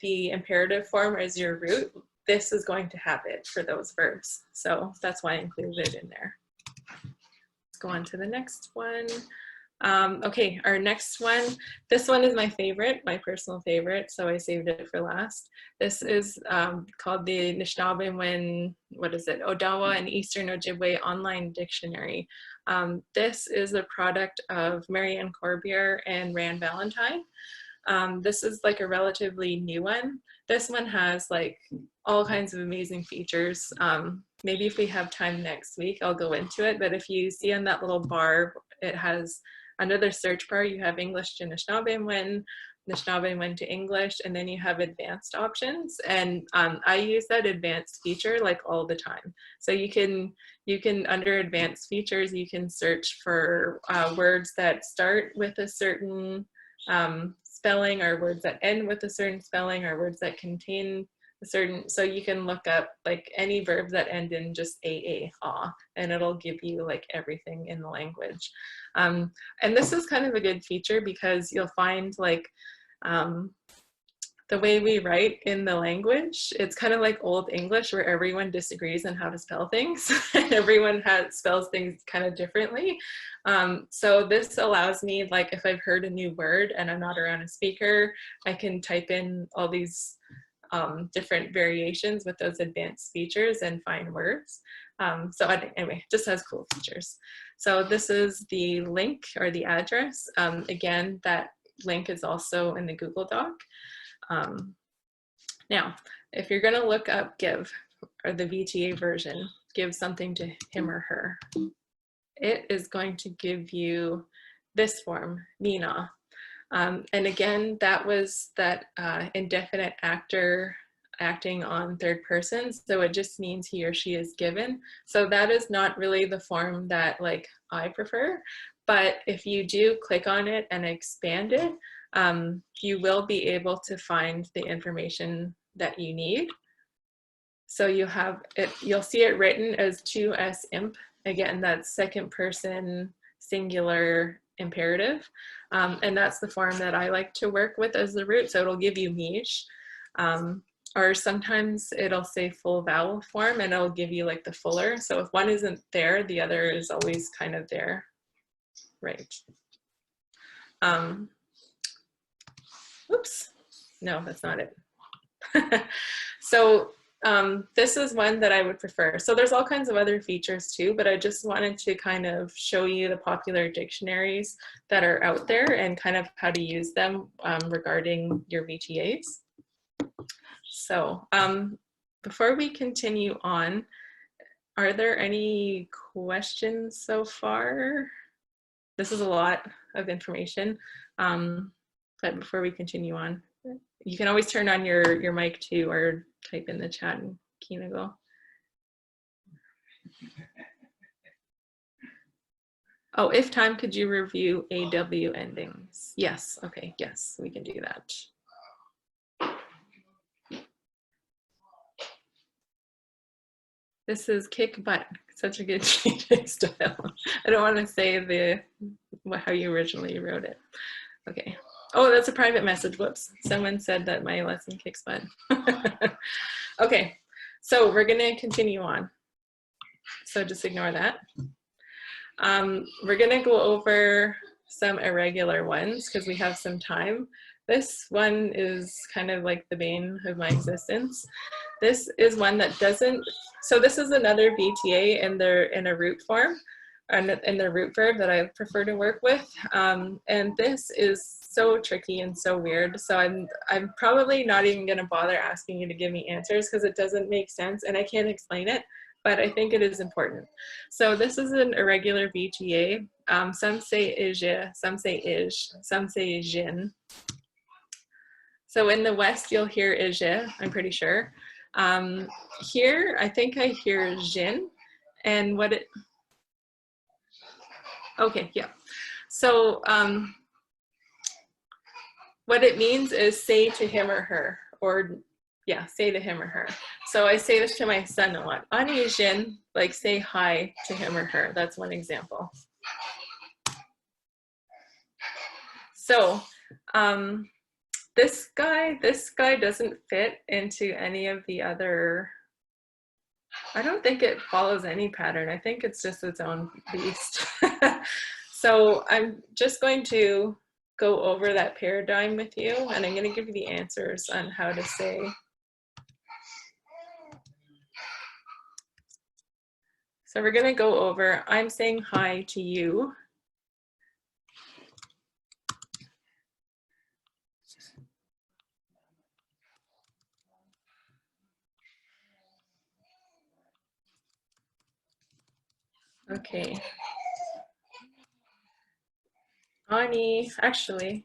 the imperative form as your root, this is going to have it for those verbs. So that's why I included it in there. Let's go on to the next one. Okay, our next one, this one is my favorite, my personal favorite, so I saved it for last. This is called the Anishinaabe, Odawa and Eastern Ojibwe Online Dictionary. This is a product of Marianne Corbier and Rand Valentine. This is like a relatively new one. This one has like all kinds of amazing features. Maybe if we have time next week, I'll go into it, but if you see on that little bar, it has under the search bar, you have English to Anishinaabe, Anishinaabe to English, and then you have advanced options. And I use that advanced feature like all the time. So you can under advanced features, you can search for words that start with a certain spelling, or words that end with a certain spelling, or words that contain a certain, so you can look up like any verbs that end in just ah, and it'll give you like everything in the language. And this is kind of a good feature because you'll find like the way we write in the language, it's kind of like Old English where everyone disagrees on how to spell things. Everyone spells things kind of differently. So this allows me, like if I've heard a new word and I'm not around a speaker, I can type in all these different variations with those advanced features and find words. So anyway, just has cool features. So this is the link or the address. Again, that link is also in the Google Doc. Now, if you're gonna look up give, or the VTA version, give something to him or her, it is going to give you this form, Nina. And again, that was that indefinite actor acting on third person, so it just means he or she is given. So that is not really the form that like I prefer, but if you do click on it and expand it, you will be able to find the information that you need. So you have it, you'll see it written as 2S imp. Again, that's second person singular imperative. And that's the form that I like to work with as the root. So it'll give you Miigwech. Or sometimes it'll say full vowel form and it'll give you like the fuller. So if one isn't there, the other is always kind of there, right? Oops, no, that's not it. So this is one that I would prefer. So there's all kinds of other features too, but I just wanted to kind of show you the popular dictionaries that are out there and kind of how to use them regarding your VTAs. So before we continue on, are there any questions so far? This is a lot of information. But before we continue on, you can always turn on your mic too, or type in the chat and Kina go. Oh, if time, could you review AW endings? Yes, okay, yes, we can do that. This is kick butt, such a good cheating style. I don't want to say how you originally wrote it. Okay. Oh, that's a private message, whoops. Someone said that my lesson kicks butt. Okay, so we're gonna continue on. So just ignore that. We're gonna go over some irregular ones because we have some time. This one is kind of like the bane of my existence. This is one that doesn't, so this is another VTA in a root form, in the root verb that I prefer to work with. And this is so tricky and so weird. So I'm probably not even gonna bother asking you to give me answers because it doesn't make sense and I can't explain it, but I think it is important. So this is an irregular VTA. Some say ije, some say ij, some say jin. So in the West, you'll hear ije, I'm pretty sure. Here, I think I hear jin, and okay, yeah. So what it means is say to him or her, or yeah, say to him or her. So I say this to my son a lot. Ani jin, like say hi to him or her. That's one example. So this guy doesn't fit into any of the other, I don't think it follows any pattern. I think it's just its own beast. So I'm just going to go over that paradigm with you, and I'm going to give you the answers on how to say. So we're going to go over, I'm saying hi to you. Okay. Ani, actually,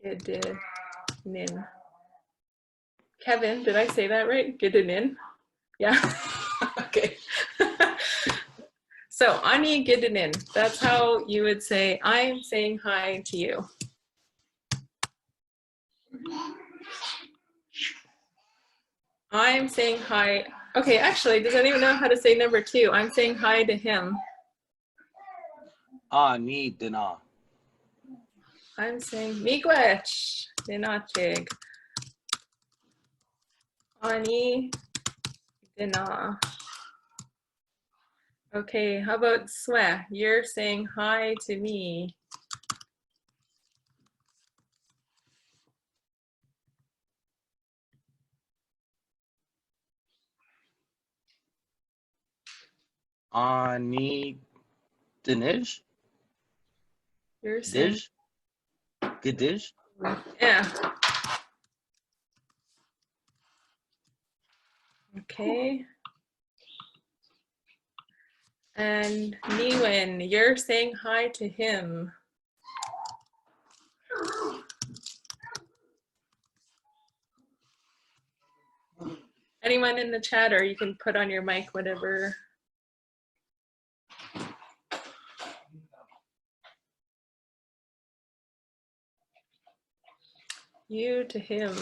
Gidinin. Kevin, did I say that right? Gidinin? Yeah. Okay. So Ani Gidinin, that's how you would say, I'm saying hi to you. I'm saying hi. Okay, actually, does anyone know how to say number 2? I'm saying hi to him. Ani dina. I'm saying Miigwech, dinachig. Ani dina. Okay, how about swe? You're saying hi to me. Ani dinij. You're saying. Dij. Gidij. Yeah. Okay. And Niwin, you're saying hi to him. Anyone in the chat, or you can put on your mic, whatever. You to him.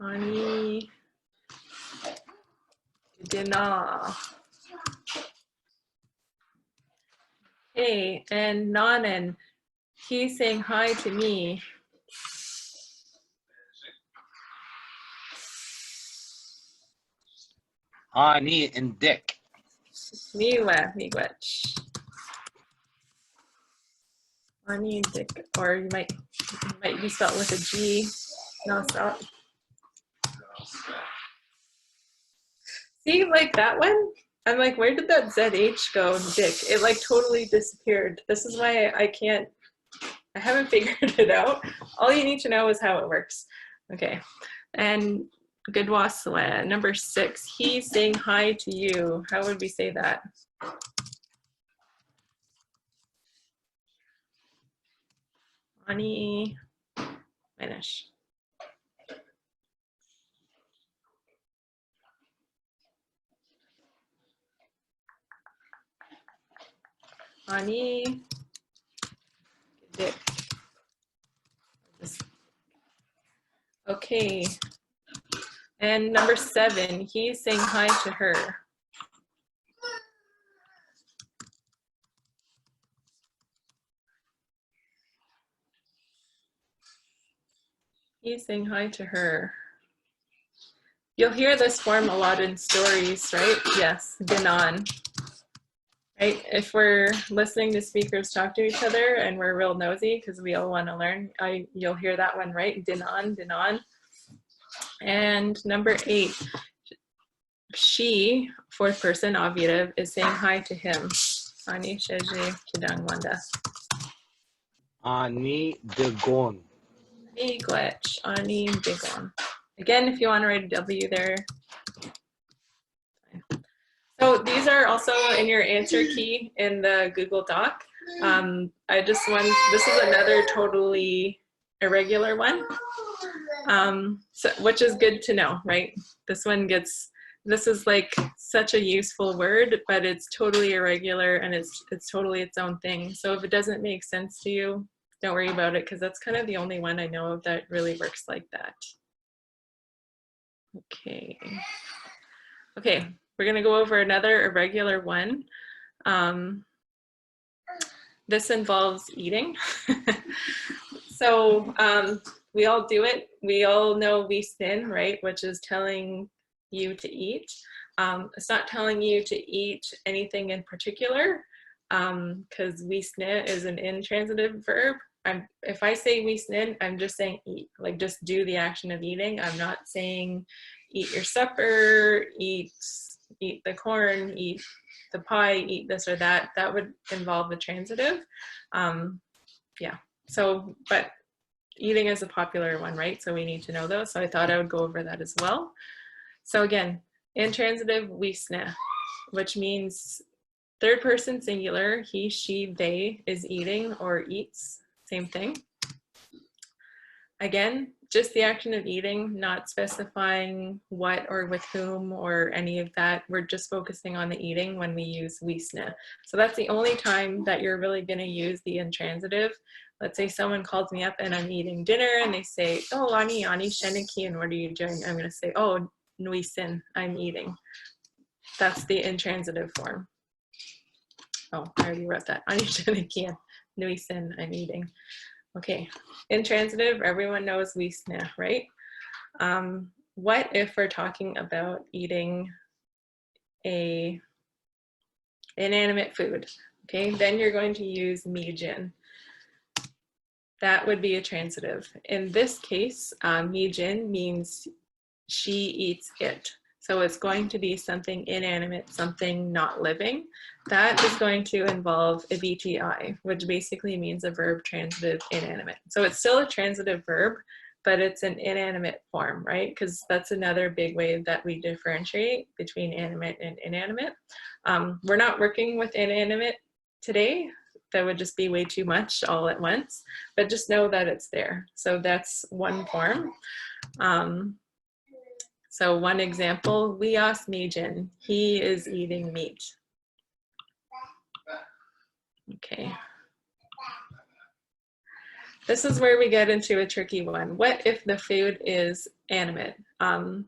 Ani dina. Hey, and Nanan, he's saying hi to me. Ani and Dick. Miigwech. Ani Dick, or you might be spelled with a G. No, stop. See, like that one? I'm like, where did that ZH go, Dick? It like totally disappeared. This is why I haven't figured it out. All you need to know is how it works. Okay, and Goodwasla, number 6, he's saying hi to you. How would we say that? Ani, finish. Ani, dik. Okay. And number 7, he's saying hi to her. He's saying hi to her. You'll hear this form a lot in stories, right? Yes, dinan. Right? If we're listening to speakers talk to each other and we're real nosy because we all want to learn, you'll hear that one, right? Dinan, dinan. And number 8, she, 4th person, obviative, is saying hi to him. Ani sheji kidang wanda. Ani degon. Miigwech, ani digon. Again, if you want to write a W there. So these are also in your answer key in the Google Doc. This is another totally irregular one, which is good to know, right? This is like such a useful word, but it's totally irregular and it's totally its own thing. So if it doesn't make sense to you, don't worry about it, because that's kind of the only one I know of that really works like that. Okay. Okay, we're gonna go over another irregular one. This involves eating. So we all do it. We all know weshki, right, which is telling you to eat. It's not telling you to eat anything in particular, because weshki is an intransitive verb. If I say weshki, I'm just saying eat, like just do the action of eating. I'm not saying eat your supper, eat the corn, eat the pie, eat this or that. That would involve the transitive. Yeah, so, but eating is a popular one, right? So we need to know those. So I thought I would go over that as well. So again, intransitive weshki, which means 3rd person singular, he, she, they is eating or eats, same thing. Again, just the action of eating, not specifying what or with whom or any of that. We're just focusing on the eating when we use weshki. So that's the only time that you're really going to use the intransitive. Let's say someone calls me up and I'm eating dinner and they say, oh, ani sheniki, and what are you doing? I'm going to say, oh, nuisin, I'm eating. That's the intransitive form. Oh, I already wrote that. Ani sheniki, nuisin, I'm eating. Okay, intransitive, everyone knows weshki, right? What if we're talking about eating a inanimate food? Okay, then you're going to use miigwech. That would be a transitive. In this case, miigwech means she eats it. So it's going to be something inanimate, something not living. That is going to involve a VTI, which basically means a verb transitive inanimate. So it's still a transitive verb, but it's an inanimate form, right? Because that's another big way that we differentiate between animate and inanimate. We're not working with inanimate today. That would just be way too much all at once, but just know that it's there. So that's one form. So one example, Wias Mijin, he is eating meat. Okay. This is where we get into a tricky one. What if the food is animate? And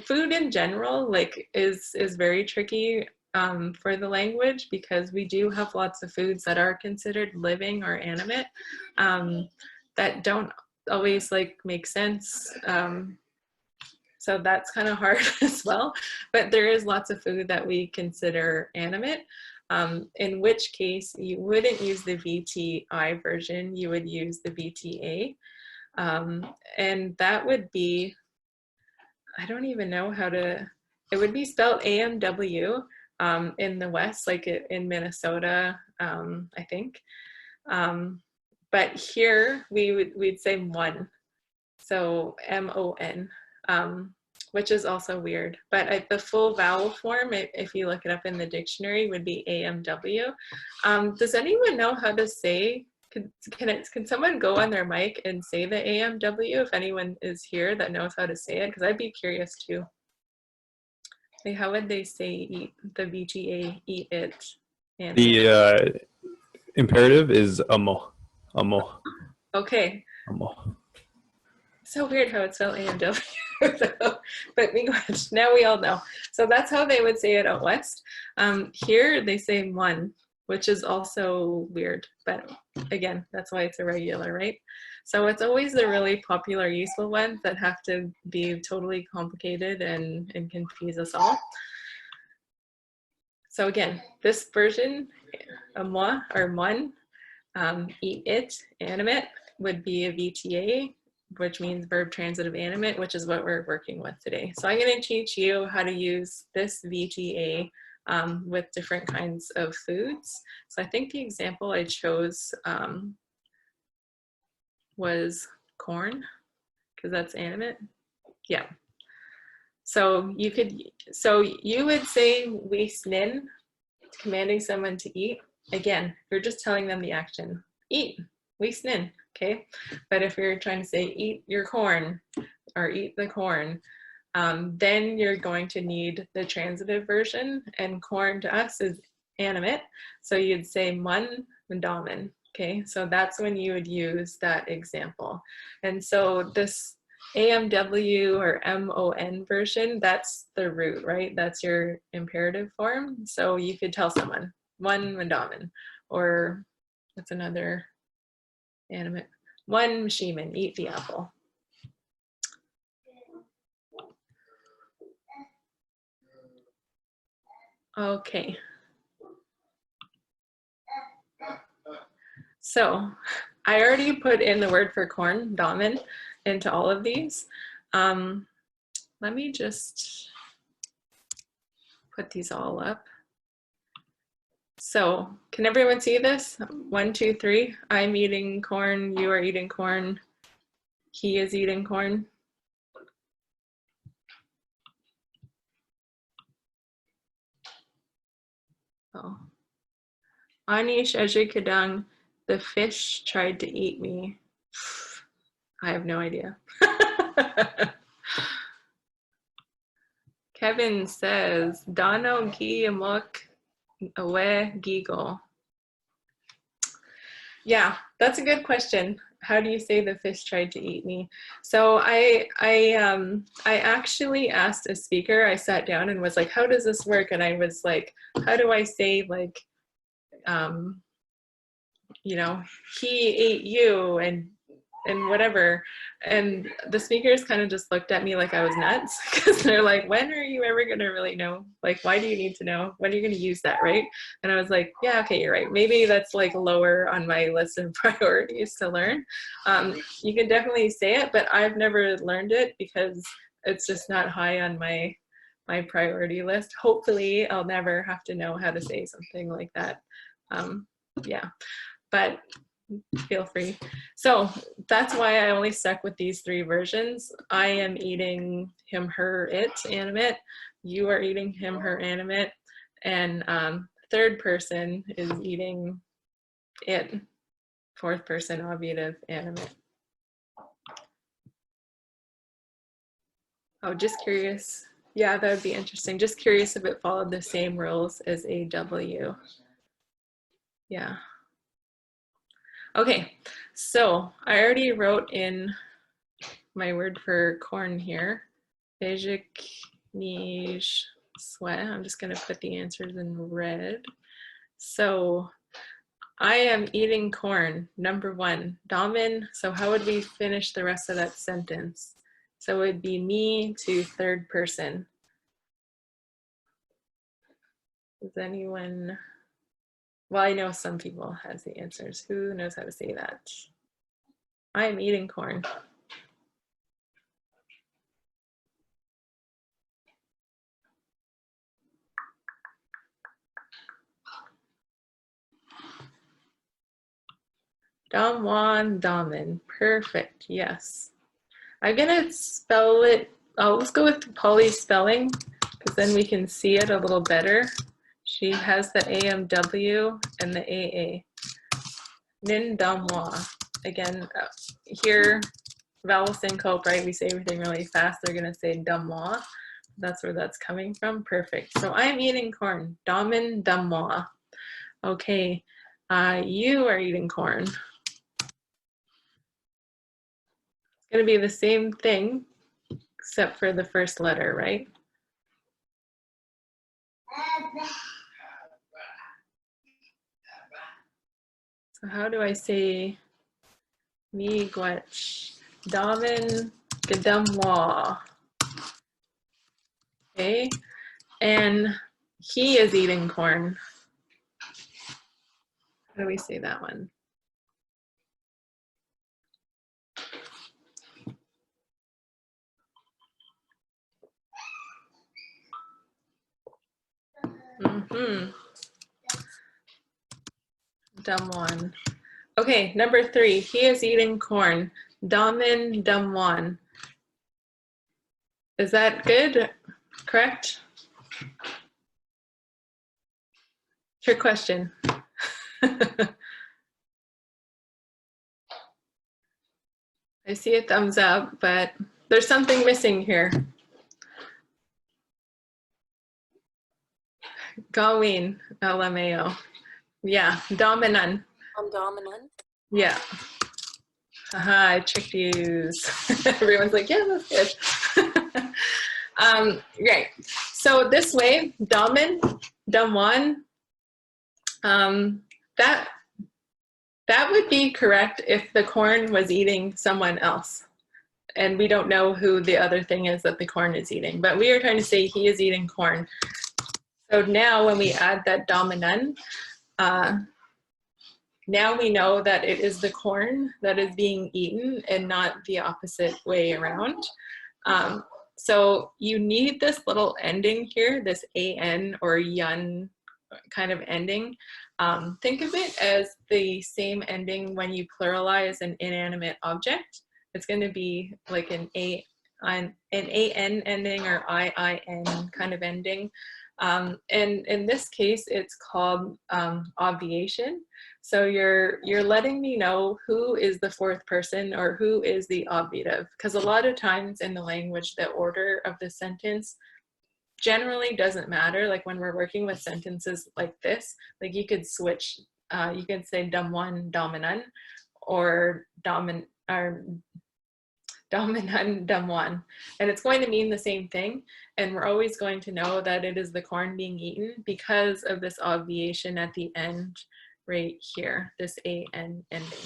food in general, like, is very tricky for the language, because we do have lots of foods that are considered living or animate that don't always like make sense. So that's kind of hard as well, but there is lots of food that we consider animate, in which case you wouldn't use the VTI version, you would use the VTA. And that would be, I don't even know how to, it would be spelled AMW in the West, like in Minnesota, I think. But here we'd say mon, so MON. Which is also weird, but the full vowel form, if you look it up in the dictionary, would be AMW. Does anyone know how to say Can someone go on their mic and say the AMW if anyone is here that knows how to say it? Because I'd be curious too. Like, how would they say eat, the VGA, eat it? And The imperative is amo. Amo. okay. Amo. So weird how it's spelled AMW. But Miigwech, now we all know. So that's how they would say it out west. Here they say one, which is also weird. But again, that's why it's irregular, right? So it's always the really popular, useful ones that have to be totally complicated and confuse us all. So again, this version, moi or one, eat it, animate, would be a VTA, which means verb transitive animate, which is what we're working with today. So I'm going to teach you how to use this VTA with different kinds of foods. So I think the example I chose was corn, because that's animate. Yeah. So you would say weshki-nin, commanding someone to eat. Again, you're just telling them the action. Eat, weshki-nin, okay? But if you're trying to say eat your corn or eat the corn, then you're going to need the transitive version, and corn to us is animate. So you'd say mun damen. Okay, so that's when you would use that example. And so this AMW or MON version, that's the root, right? That's your imperative form. So you could tell someone, one mandamen, or what's another animate? One shiman, eat the apple. Okay. So I already put in the word for corn, damen, into all of these. Let me just put these all up. So can everyone see this? 1, 2, 3. I'm eating corn, you are eating corn, he is eating corn. Oh. Anish Ezhi-nsastang, the fish tried to eat me. I have no idea. Kevin says, Dano gi amok awe gigo. Yeah, that's a good question. How do you say the fish tried to eat me? So I actually asked a speaker. I sat down and was like, how does this work? And I was like, how do I say, like, you know, he ate you and whatever. And the speakers kind of just looked at me like I was nuts, because they're like, when are you ever going to really know? Like, why do you need to know? When are you going to use that, right? And I was like, yeah, okay, you're right. Maybe that's like lower on my list of priorities to learn. You can definitely say it, but I've never learned it because it's just not high on my priority list. Hopefully I'll never have to know how to say something like that. Yeah, but feel free. So that's why I only stuck with these 3 versions. I am eating him, her, it, animate. You are eating him, her, animate. And third person is eating it. Fourth person, obviative, animate. Oh, just curious. Yeah, that would be interesting. Just curious if it followed the same rules as AW. Yeah. Okay, so I already wrote in my word for corn here. Ezhi-nsastang. I'm just going to put the answers in red. So I am eating corn, number 1. Damen, so how would we finish the rest of that sentence? So it would be me to third person. Does anyone? Well, I know some people has the answers. Who knows how to say that? I am eating corn. Damwan damen. Perfect. Yes. I'm gonna spell it. Oh, let's go with Polly's spelling, because then we can see it a little better. She has the AMW and the AA. Nin dam wa. Again, here, vowel syncope, right? We say everything really fast. They're going to say dam wa. That's where that's coming from. Perfect. So I'm eating corn. Damin dam wa. Okay. You are eating corn. It's going to be the same thing, except for the first letter, right? So how do I say Miigwech? Damin gedamwa. Okay. And he is eating corn. How do we say that one? Dumb one. Okay, number 3. He is eating corn. Damin damwan. Is that good? Correct? Trick question. I see a thumbs up, but there's something missing here. Gawin, LMAO. Yeah, dominant. I'm dominant. Yeah. Haha, I tricked you. Everyone's like, yeah, that's good. Right. So this way, damin, damwan, that would be correct if the corn was eating someone else. And we don't know who the other thing is that the corn is eating. But we are trying to say he is eating corn. So now when we add that dominant, now we know that it is the corn that is being eaten and not the opposite way around. So you need this little ending here, this an or yun kind of ending. Think of it as the same ending when you pluralize an inanimate object. It's going to be like an an ending or iin kind of ending. And in this case, it's called obviation. So you're letting me know who is the fourth person or who is the obviative, because a lot of times in the language, the order of the sentence generally doesn't matter. Like when we're working with sentences like this, like you could switch, you could say damwan dominant or dominant damwan, and it's going to mean the same thing. And we're always going to know that it is the corn being eaten because of this obviation at the end right here, this an ending.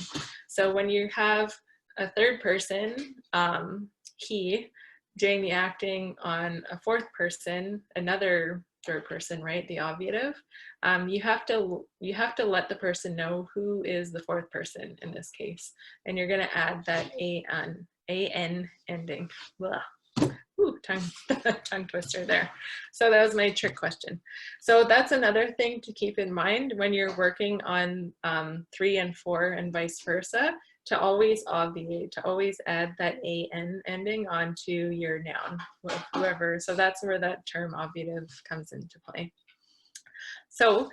So when you have a third person, he, doing the acting on a fourth person, another third person, right, the obviative, you have to let the person know who is the fourth person in this case, and you're going to add that an ending. Blah. Ooh, tongue twister there. So that was my trick question. So that's another thing to keep in mind when you're working on 3 and 4 and vice versa, to always obviate, to always add that an ending onto your noun, whoever. So that's where that term obviative comes into play. So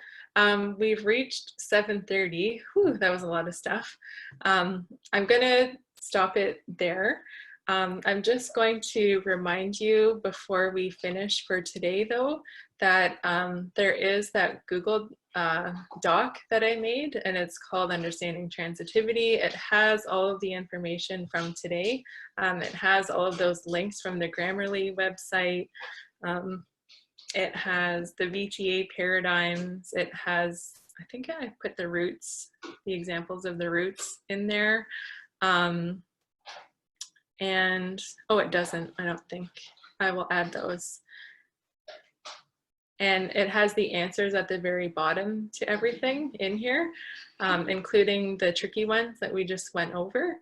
we've reached 7:30. Whew, that was a lot of stuff. I'm gonna stop it there. I'm just going to remind you before we finish for today, though, that there is that Google doc that I made, and it's called Understanding Transitivity. It has all of the information from today. It has all of those links from the Grammarly website. It has the VTA paradigms. It has, I think I put the roots, the examples of the roots in there. And, oh, it doesn't, I don't think. I will add those. And it has the answers at the very bottom to everything in here, including the tricky ones that we just went over.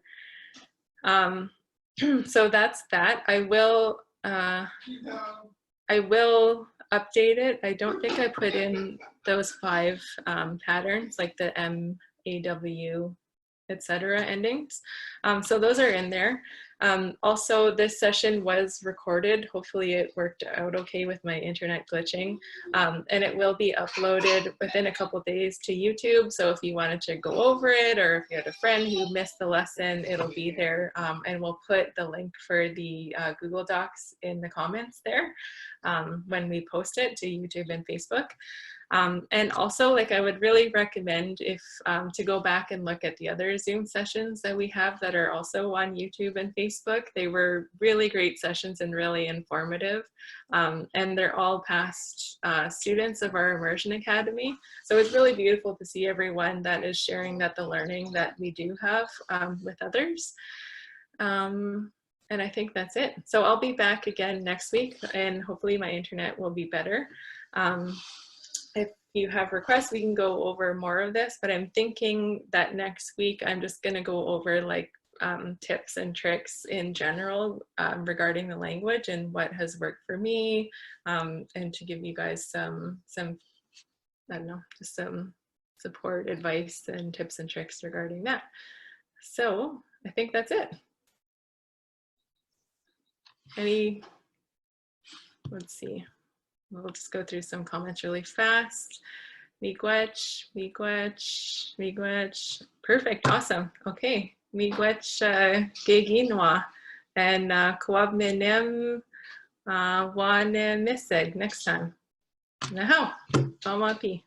So that's that. I will update it. I don't think I put in those 5 patterns, like the MAW etc. endings. So those are in there. Also, this session was recorded. Hopefully it worked out okay with my internet glitching. And it will be uploaded within a couple days to YouTube. So if you wanted to go over it, or if you had a friend who missed the lesson, it'll be there. And we'll put the link for the Google Docs in the comments there when we post it to YouTube and Facebook. And also, like, I would really recommend if to go back and look at the other Zoom sessions that we have that are also on YouTube and Facebook. They were really great sessions and really informative. And they're all past students of our Immersion Academy. So it's really beautiful to see everyone that is sharing that the learning that we do have with others. And I think that's it. So I'll be back again next week, and hopefully my internet will be better. If you have requests, we can go over more of this, but I'm thinking that next week I'm just going to go over like tips and tricks in general regarding the language and what has worked for me, and to give you guys some I don't know, just some support, advice, and tips and tricks regarding that. So I think that's it. Let's see. We'll just go through some comments really fast. Miigwech, Miigwech, Miigwech. Perfect, awesome. Okay, Miigwech geginwa. And kuwab menem wane miseg next time. Naho, pamapi.